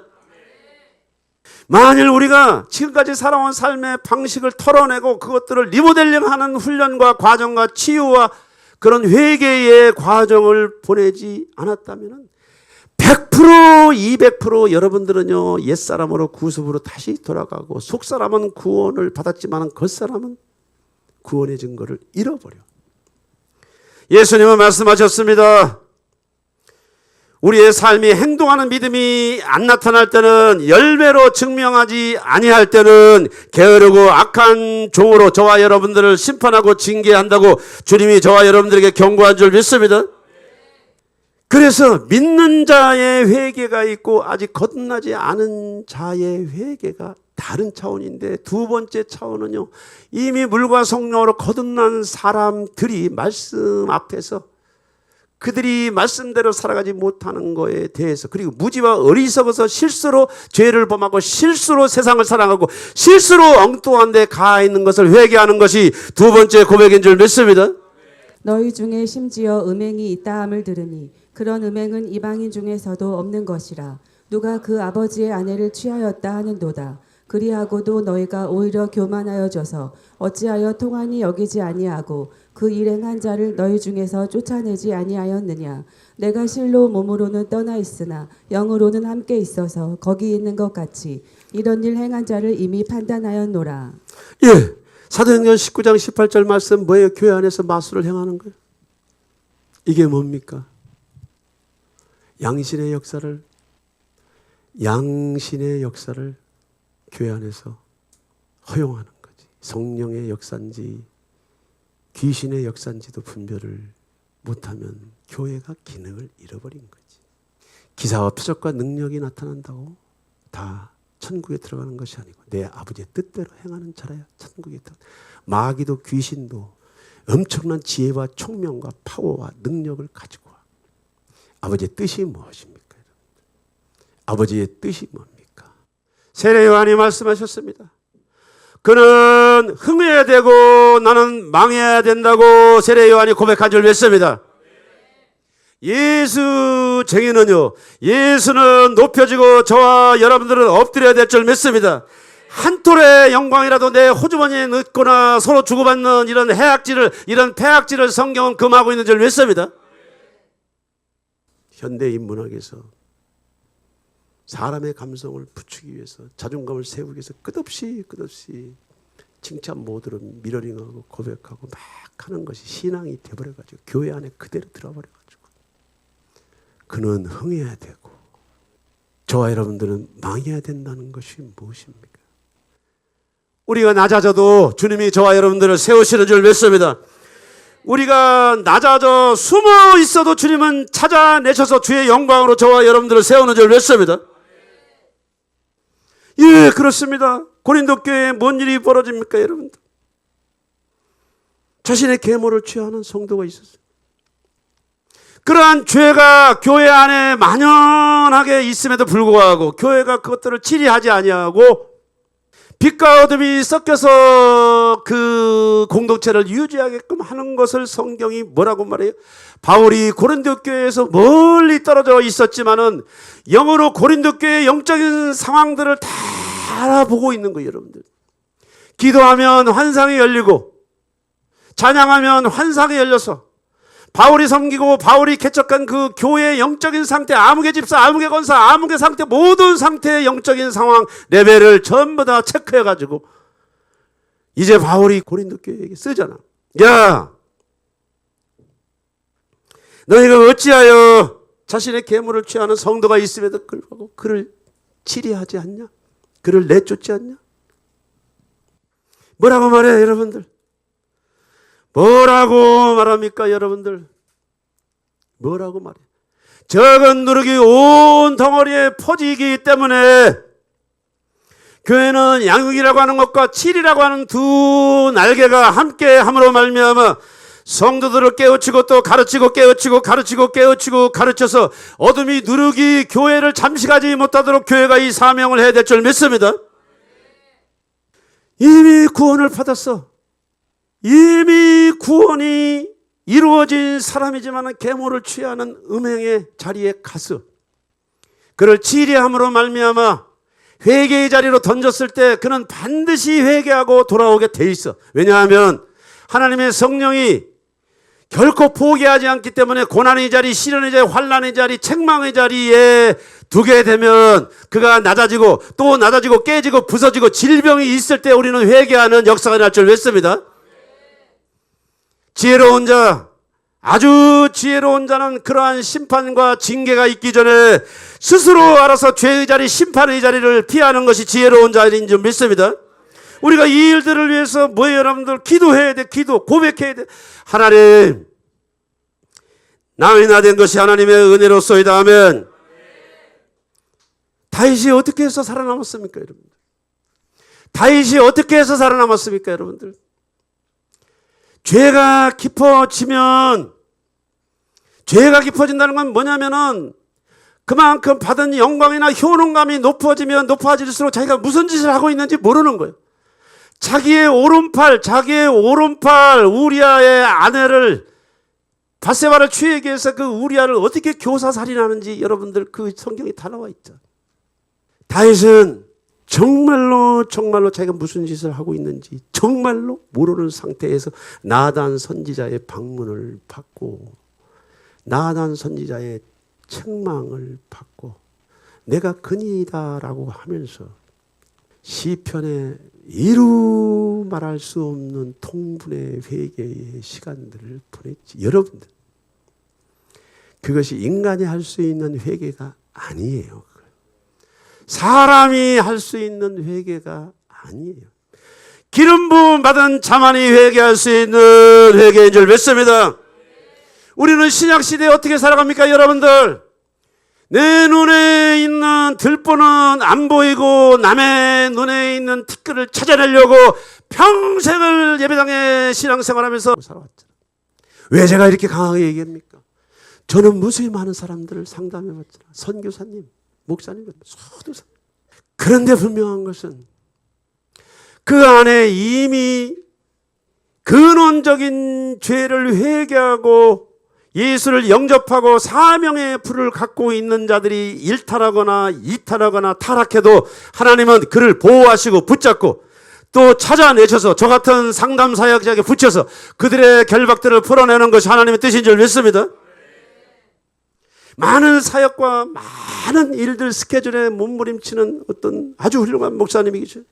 B: 만일 우리가 지금까지 살아온 삶의 방식을 털어내고 그것들을 리모델링하는 훈련과 과정과 치유와 그런 회개의 과정을 보내지 않았다면 100% 200% 여러분들은요 옛사람으로 구습으로 다시 돌아가고 속사람은 구원을 받았지만 겉사람은 구원의 증거를 잃어버려. 예수님은 말씀하셨습니다. 우리의 삶이 행동하는 믿음이 안 나타날 때는 열매로 증명하지 아니할 때는 게으르고 악한 종으로 저와 여러분들을 심판하고 징계한다고 주님이 저와 여러분들에게 경고한 줄 믿습니다. 그래서 믿는 자의 회개가 있고 아직 거듭나지 않은 자의 회개가 다른 차원인데 두 번째 차원은요 이미 물과 성령으로 거듭난 사람들이 말씀 앞에서 그들이 말씀대로 살아가지 못하는 것에 대해서 그리고 무지와 어리석어서 실수로 죄를 범하고 실수로 세상을 사랑하고 실수로 엉뚱한 데 가 있는 것을 회개하는 것이 두 번째 고백인 줄 믿습니다.
A: 너희 중에 심지어 음행이 있다함을 들으니 그런 음행은 이방인 중에서도 없는 것이라. 누가 그 아버지의 아내를 취하였다 하는도다. 그리하고도 너희가 오히려 교만하여져서 어찌하여 통한이 여기지 아니하고 그 일행한 자를 너희 중에서 쫓아내지 아니하였느냐. 내가 실로 몸으로는 떠나 있으나 영으로는 함께 있어서 거기 있는 것 같이 이런 일 행한 자를 이미 판단하였노라.
B: 예, 사도행전 19장 18절 말씀 뭐예요? 교회 안에서 마술을 행하는 거예요. 이게 뭡니까? 양신의 역사를 교회 안에서 허용하는 거지. 성령의 역사인지 귀신의 역사인지도 분별을 못하면 교회가 기능을 잃어버린 거지. 기사와 표적과 능력이 나타난다고 다 천국에 들어가는 것이 아니고 내 아버지의 뜻대로 행하는 자라야 천국에 들어가. 마귀도 귀신도 엄청난 지혜와 총명과 파워와 능력을 가지고 와. 아버지의 뜻이 무엇입니까? 아버지의 뜻이 뭡니까? 세례 요한이 말씀하셨습니다. 그는 흥해야 되고 나는 망해야 된다고 세례 요한이 고백한 줄 믿습니다. 예수 정의는요, 예수는 높여지고 저와 여러분들은 엎드려야 될 줄 믿습니다. 한 톨의 영광이라도 내 호주머니에 넣거나 서로 주고받는 이런 이런 폐악질을 성경은 금하고 있는 줄 믿습니다. 현대인 문학에서 사람의 감성을 부추기 위해서 자존감을 세우기 위해서 끝없이 칭찬 모드로 미러링하고 고백하고 막 하는 것이 신앙이 돼버려가지고 교회 안에 그대로 들어버려가지고 그는 흥해야 되고 저와 여러분들은 망해야 된다는 것이 무엇입니까? 우리가 낮아져도 주님이 저와 여러분들을 세우시는 줄 믿습니다. 우리가 낮아져 숨어 있어도 주님은 찾아내셔서 주의 영광으로 저와 여러분들을 세우는 줄 믿습니다. 예, 그렇습니다. 고린도 교회에 뭔 일이 벌어집니까, 여러분들? 자신의 계모를 취하는 성도가 있었어요. 그러한 죄가 교회 안에 만연하게 있음에도 불구하고 교회가 그것들을 치리하지 아니하고 빛과 어둠이 섞여서 그 공동체를 유지하게끔 하는 것을 성경이 뭐라고 말해요? 바울이 고린도 교회에서 멀리 떨어져 있었지만은 영으로 고린도 교회의 영적인 상황들을 다 알아보고 있는 거예요, 여러분들. 기도하면 환상이 열리고 찬양하면 환상이 열려서 바울이 섬기고 바울이 개척한 그 교회의 영적인 상태, 아무개 집사, 아무개 권사, 아무개 상태, 모든 상태의 영적인 상황 레벨을 전부 다 체크해가지고 이제 바울이 고린도 교회에게 쓰잖아. 야, 너희가 어찌하여 자신의 계물을 취하는 성도가 있음에도 불구하고 그를 치리하지 않냐? 그를 내쫓지 않냐? 뭐라고 말해요, 여러분들? 뭐라고 말합니까, 여러분들? 뭐라고 말해요? 적은 누룩이 온 덩어리에 퍼지기 때문에 교회는 양육이라고 하는 것과 칠이라고 하는 두 날개가 함께 함으로 말미암아 성도들을 깨우치고 또 가르치고 깨우치고 가르치고 깨우치고 가르쳐서 어둠이 누룩이 교회를 잠식하지 못하도록 교회가 이 사명을 해야 될 줄 믿습니다. 이미 구원을 받았어. 이미 구원이 이루어진 사람이지만 계모를 취하는 음행의 자리에 가서 그를 치리함으로 말미암아 회개의 자리로 던졌을 때 그는 반드시 회개하고 돌아오게 돼 있어. 왜냐하면 하나님의 성령이 결코 포기하지 않기 때문에 고난의 자리, 시련의 자리, 환난의 자리, 책망의 자리에 두게 되면 그가 낮아지고 또 낮아지고 깨지고 부서지고 질병이 있을 때 우리는 회개하는 역사가 날 줄 믿습니다. 지혜로운 자, 아주 지혜로운 자는 그러한 심판과 징계가 있기 전에 스스로 알아서 죄의 자리, 심판의 자리를 피하는 것이 지혜로운 자리인 줄 믿습니다. 우리가 이 일들을 위해서 뭐예요, 여러분들? 기도해야 돼. 기도, 고백해야 돼. 하나님, 남이 나된 것이 하나님의 은혜로소이다 하면 다윗이 어떻게 해서 살아남았습니까, 여러분들? 다윗이 어떻게 해서 살아남았습니까, 여러분들? 죄가 깊어지면, 죄가 깊어진다는 건 뭐냐면은 그만큼 받은 영광이나 효능감이 높아지면 높아질수록 자기가 무슨 짓을 하고 있는지 모르는 거예요. 자기의 오른팔 우리아의 아내를 밧세바를 취하기 위해서 그 우리아를 어떻게 교사살인하는지 여러분들 그 성경에 다 나와 있죠. 다윗은 정말로 자기가 무슨 짓을 하고 있는지 정말로 모르는 상태에서 나단 선지자의 방문을 받고 나단 선지자의 책망을 받고 내가 근이다라고 하면서 시편에 이루 말할 수 없는 통분의 회개의 시간들을 보냈지. 여러분들, 그것이 인간이 할 수 있는 회개가 아니에요. 사람이 할 수 있는 회개가 아니에요. 기름 부음 받은 자만이 회개할 수 있는 회개인 줄 믿습니다. 우리는 신약 시대에 어떻게 살아갑니까, 여러분들? 내 눈에 있는 들보는 안 보이고 남의 눈에 있는 티끌을 찾아내려고 평생을 예배당에 신앙생활하면서 살아왔잖아요. 왜 제가 이렇게 강하게 얘기합니까? 저는 무수히 많은 사람들을 상담해봤잖아요. 선교사님, 목사님, 소도사. 그런데 분명한 것은 그 안에 이미 근원적인 죄를 회개하고 예수를 영접하고 사명의 불을 갖고 있는 자들이 일탈하거나 이탈하거나 타락해도 하나님은 그를 보호하시고 붙잡고 또 찾아내셔서 저 같은 상담 사역자에게 붙여서 그들의 결박들을 풀어내는 것이 하나님의 뜻인 줄 믿습니다. 많은 사역과 많은 일들 스케줄에 몸부림치는 어떤 아주 훌륭한 목사님이 계셔요.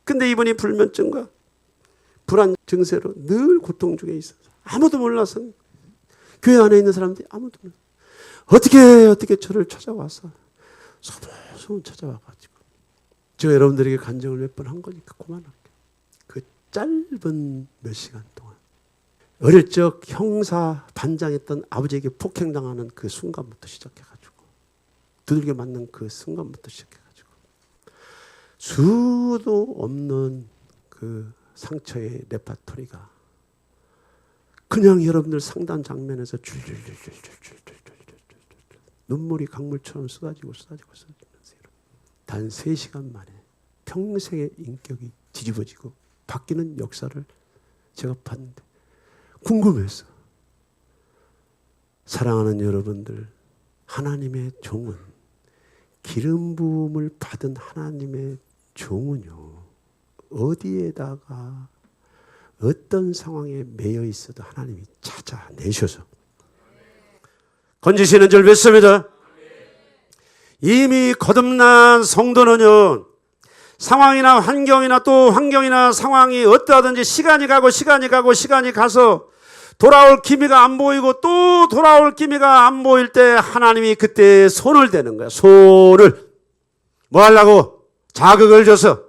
B: 근데 이분이 불면증과 불안 증세로 늘 고통 중에 있어서 아무도 몰라서 교회 안에 있는 사람들이 아무도 몰라서 어떻게 저를 찾아와서 소문 찾아와가지고 제가 여러분들에게 간증을 몇 번 한 거니까 그만할게요. 그 짧은 몇 시간 동안 어릴 적 형사 반장했던 아버지에게 폭행당하는 그 순간부터 시작해가지고 두들겨 맞는 그 순간부터 시작해가지고 수도 없는 그 상처의 레파토리가 그냥 여러분들 상단 장면에서 줄줄줄줄줄줄줄줄 눈물이 강물처럼 쏟아지고 단 3시간 만에 평생의 인격이 뒤집어지고 바뀌는 역사를 제가 봤는데 궁금해서. 사랑하는 여러분들, 하나님의 종은, 기름 부음을 받은 하나님의 종은요, 어디에다가 어떤 상황에 매여 있어도 하나님이 찾아내셔서 건지시는 줄 믿습니다. 이미 거듭난 성도는요, 상황이나 환경이나 또 환경이나 상황이 어떠하든지 시간이 가서 돌아올 기미가 안 보이고 또 돌아올 기미가 안 보일 때 하나님이 그때 손을 대는 거야. 손을 뭐 하려고? 자극을 줘서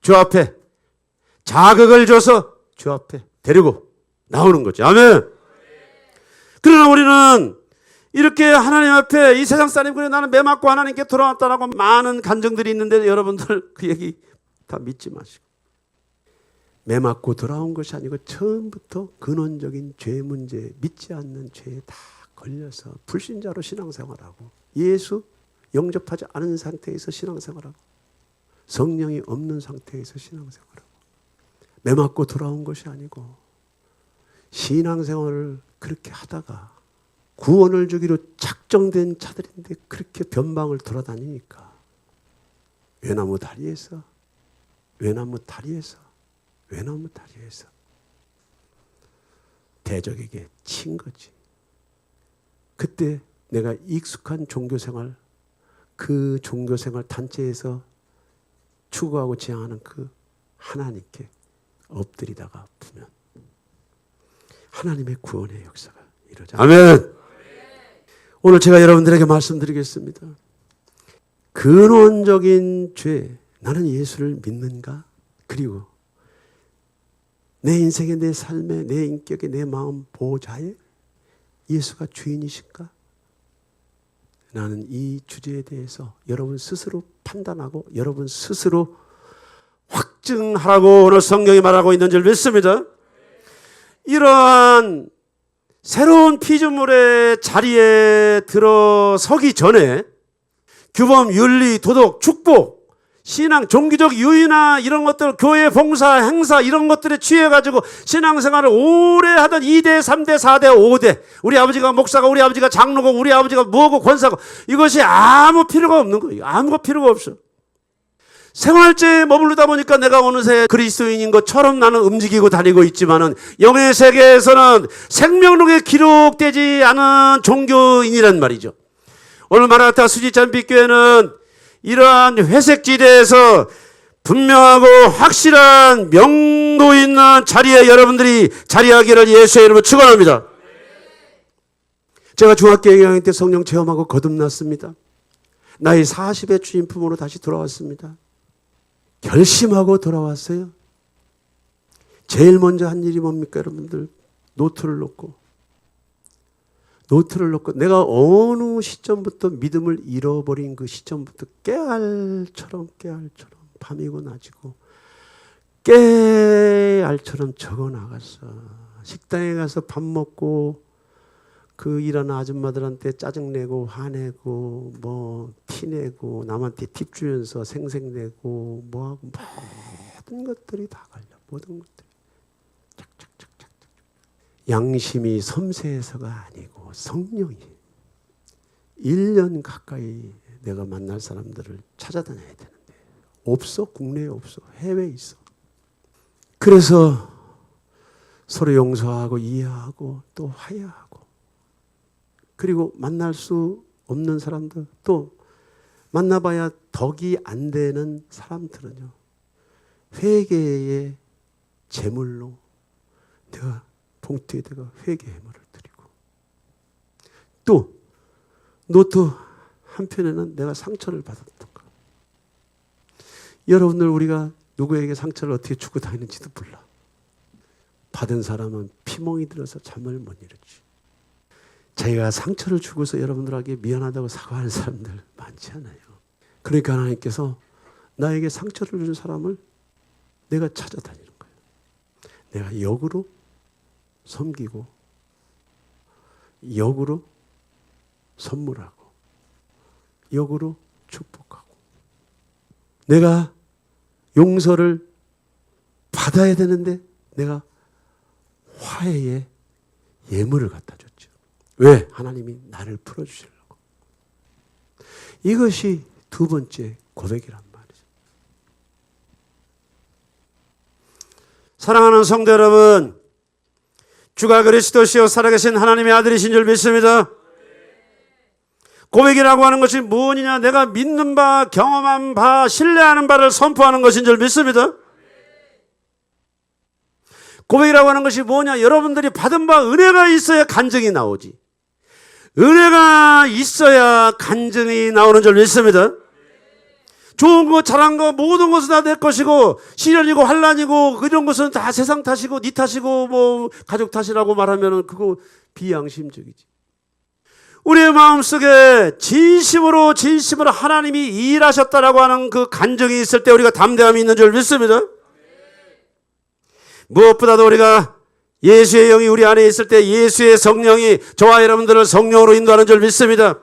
B: 주 앞에 데리고 나오는 거죠. 아멘. 그러나 우리는 이렇게 하나님 앞에 이 세상 사람 그래 나는 매 맞고 하나님께 돌아왔다라고 많은 간증들이 있는데 여러분들 그 얘기 다 믿지 마시고 매 맞고 돌아온 것이 아니고 처음부터 근원적인 죄 문제, 믿지 않는 죄에 다 걸려서 불신자로 신앙생활하고 예수 영접하지 않은 상태에서 신앙생활하고 성령이 없는 상태에서 신앙생활하고 매 맞고 돌아온 것이 아니고 신앙생활을 그렇게 하다가 구원을 주기로 작정된 자들인데 그렇게 변방을 돌아다니니까 외나무 다리에서 대적에게 친 거지. 그때 내가 익숙한 종교생활, 그 종교생활 단체에서 추구하고 지향하는 그 하나님께 엎드리다가 보면 하나님의 구원의 역사가 이루어져. 아멘. 오늘 제가 여러분들에게 말씀드리겠습니다. 근원적인 죄, 나는 예수를 믿는가? 그리고 내 인생에, 내 삶에, 내 인격에, 내 마음 보호자에 예수가 주인이신가? 나는 이 주제에 대해서 여러분 스스로 판단하고 여러분 스스로 확증하라고 오늘 성경이 말하고 있는 줄 믿습니다. 이러한 새로운 피조물의 자리에 들어서기 전에 규범, 윤리, 도덕, 축복, 신앙, 종교적 유의나 이런 것들, 교회 봉사, 행사 이런 것들에 취해가지고 신앙생활을 오래 하던 2대, 3대, 4대, 5대 우리 아버지가 목사고 우리 아버지가 장로고 우리 아버지가 뭐고 권사고 이것이 아무 필요가 없는 거예요. 아무 필요가 없어. 생활제에 머무르다 보니까 내가 어느새 그리스도인인 것처럼 나는 움직이고 다니고 있지만은 영의 세계에서는 생명록에 기록되지 않은 종교인이란 말이죠. 오늘 마라나타 수지찬빛교회는 이러한 회색지대에서 분명하고 확실한 명도 있는 자리에 여러분들이 자리하기를 예수의 이름으로 축원합니다. 제가 중학교 2학년 때 성령 체험하고 거듭났습니다. 나이 40의 주인품으로 다시 돌아왔습니다. 결심하고 돌아왔어요. 제일 먼저 한 일이 뭡니까 여러분들? 노트를 놓고 내가 어느 시점부터 믿음을 잃어버린 그 시점부터 깨알처럼 밤이고 낮이고 깨알처럼 적어나갔어. 식당에 가서 밥 먹고 그 일하는 아줌마들한테 짜증내고 화내고 뭐 티내고 남한테 팁 주면서 생색내고 뭐하고 모든 것들이 다 걸려. 모든 것들이 착착착착. 양심이 섬세해서가 아니고 성령이 1년 가까이 내가 만날 사람들을 찾아다녀야 되는데 없어. 국내에 없어. 해외에 있어. 그래서 서로 용서하고 이해하고 또 화해하고 그리고 만날 수 없는 사람들 또 만나봐야 덕이 안 되는 사람들은요. 회개의 제물로 내가 봉투에다가 회개 해물을 드리고 또 노트 한편에는 내가 상처를 받았던가. 여러분들 우리가 누구에게 상처를 어떻게 주고 다니는지도 몰라. 받은 사람은 피멍이 들어서 잠을 못 이루지. 자기가 상처를 주고서 여러분들에게 미안하다고 사과하는 사람들 많지 않아요. 그러니까 하나님께서 나에게 상처를 준 사람을 내가 찾아다니는 거예요. 내가 역으로 섬기고 역으로 선물하고 역으로 축복하고 내가 용서를 받아야 되는데 내가 화해의 예물을 갖다 줬죠. 왜? 하나님이 나를 풀어주시려고. 이것이 두 번째 고백이란 말이죠. 사랑하는 성도 여러분, 주가 그리스도시요 살아계신 하나님의 아들이신 줄 믿습니다. 고백이라고 하는 것이 무엇이냐? 내가 믿는 바, 경험한 바, 신뢰하는 바를 선포하는 것인 줄 믿습니다. 고백이라고 하는 것이 뭐냐? 여러분들이 받은 바 은혜가 있어야 간증이 나오지. 은혜가 있어야 간증이 나오는 줄 믿습니다. 좋은 거, 잘한 거, 모든 것은 다 내 것이고, 시련이고, 환난이고, 이런 것은 다 세상 탓이고, 네 탓이고, 뭐, 가족 탓이라고 말하면 그거 비양심적이지. 우리의 마음속에 진심으로 하나님이 일하셨다라고 하는 그 간증이 있을 때 우리가 담대함이 있는 줄 믿습니다. 무엇보다도 우리가 예수의 영이 우리 안에 있을 때 예수의 성령이 저와 여러분들을 성령으로 인도하는 줄 믿습니다.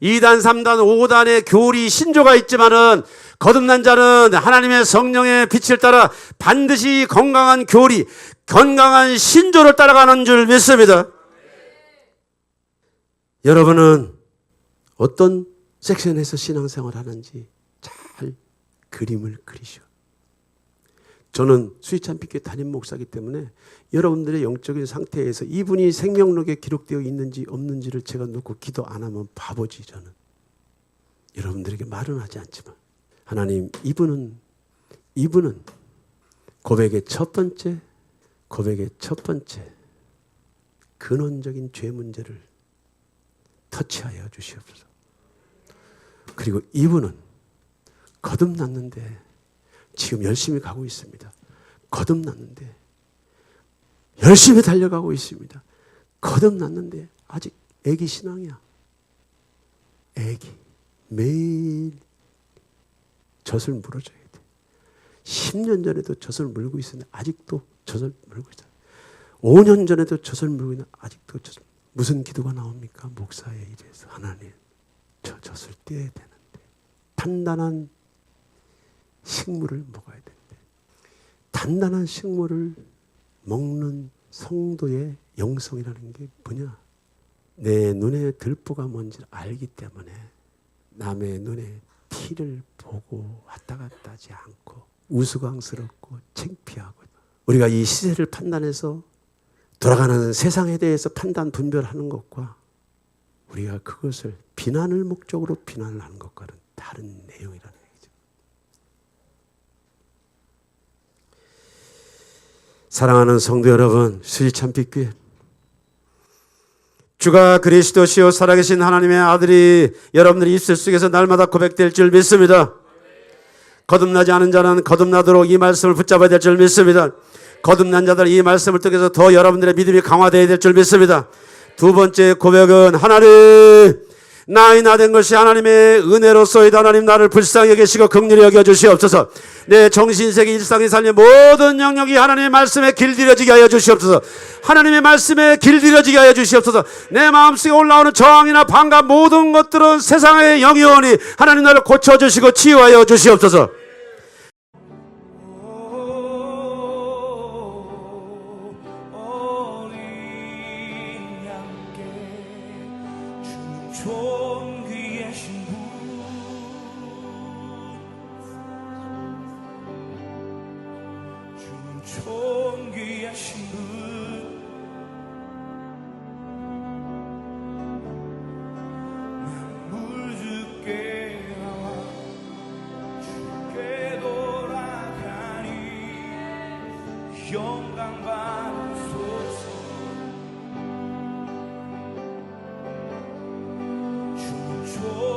B: 2단, 3단, 5단의 교리, 신조가 있지만은 거듭난 자는 하나님의 성령의 빛을 따라 반드시 건강한 교리, 건강한 신조를 따라가는 줄 믿습니다. 여러분은 어떤 섹션에서 신앙생활 하는지 잘 그림을 그리시오. 저는 수의찬빛교회 담임 목사이기 때문에 여러분들의 영적인 상태에서 이분이 생명록에 기록되어 있는지 없는지를 제가 놓고 기도 안 하면 바보지. 저는 여러분들에게 말은 하지 않지만 하나님, 이분은 고백의 첫 번째 근원적인 죄 문제를 터치하여 주시옵소서. 그리고 이분은 거듭났는데 지금 열심히 가고 있습니다. 거듭났는데 열심히 달려가고 있습니다. 거듭났는데 아직 애기 신앙이야. 애기. 매일 젖을 물어줘야 돼. 10년 전에도 젖을 물고 있었는데 아직도 젖을 물고 있어요. 5년 전에도 젖을 물고 있는데 아직도 젖을. 무슨 기도가 나옵니까? 목사의 일에서. 하나님, 저 젖을 떼야 되는데 단단한 식물을 먹어야 되는데 단단한 식물을 먹는 성도의 영성이라는 게 뭐냐? 내 눈에 들보가 뭔지를 알기 때문에 남의 눈에 티를 보고 왔다 갔다 하지 않고 우스꽝스럽고 창피하고 우리가 이 시세를 판단해서 돌아가는 세상에 대해서 판단 분별하는 것과 우리가 그것을 비난을 목적으로 비난을 하는 것과는 다른 내용이라는 얘기죠. 사랑하는 성도 여러분, 수지찬빛교회 주가 그리스도시요 살아계신 하나님의 아들이 여러분들의 입술 속에서 날마다 고백될 줄 믿습니다. 거듭나지 않은 자는 거듭나도록 이 말씀을 붙잡아야 될 줄 믿습니다. 거듭난 자들 이 말씀을 통해서 더 여러분들의 믿음이 강화되어야 될 줄 믿습니다. 두 번째 고백은 하나님, 나이 나된 것이 하나님의 은혜로소이다. 하나님, 나를 불쌍히 여기시고 긍휼히 여겨주시옵소서. 내 정신세계 일상의 삶의 모든 영역이 하나님의 말씀에 길들여지게 하여 주시옵소서. 하나님의 말씀에 길들여지게 하여 주시옵소서. 내 마음속에 올라오는 저항이나 반감 모든 것들은 세상의 영이 오니 하나님 나를 고쳐주시고 치유하여 주시옵소서.
C: 영광 받으소서. 주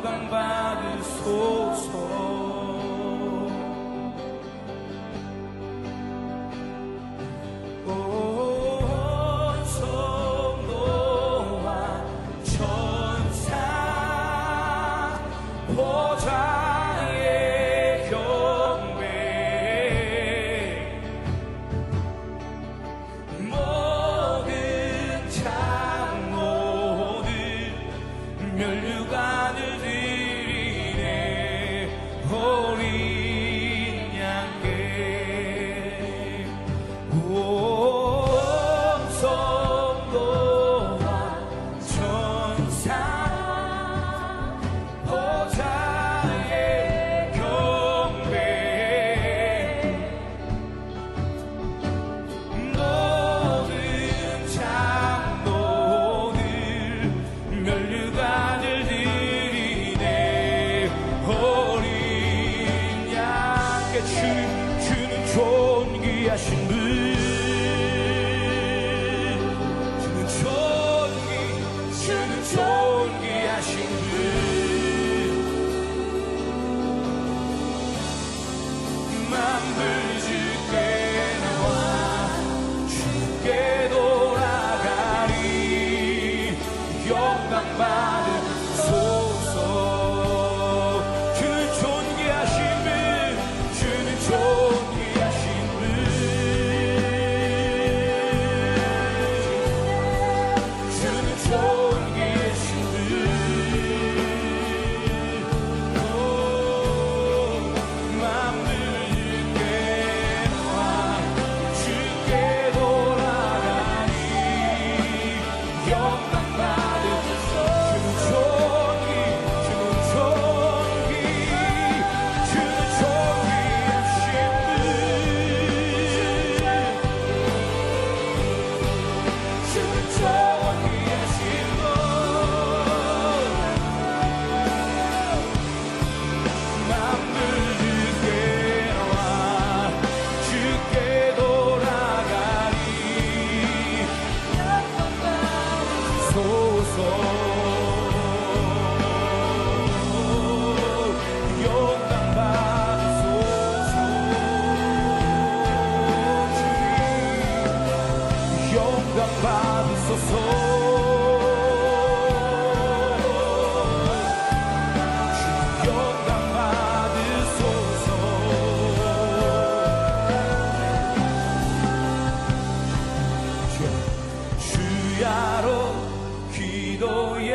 C: 영광 받으소서. 주는 존귀하신 분, 주는 존귀하신 분. 만물 주께 나와 주께 돌아가리. 영광 받으소서. 주는 존귀하신 분, 주는 존귀하신 분, 주는 존귀하신 분. 만물 주께 나와 주께 돌아가니 영광 받으소서. 주는 존귀, 주는 존귀하신 분, 주는 존귀하신 분. 만물 주께 나와 주께 돌아가니 영광 받으소서. 영광 받으소서. 주님 영광 받으소서. 영광 받으소서. 주야로 기도해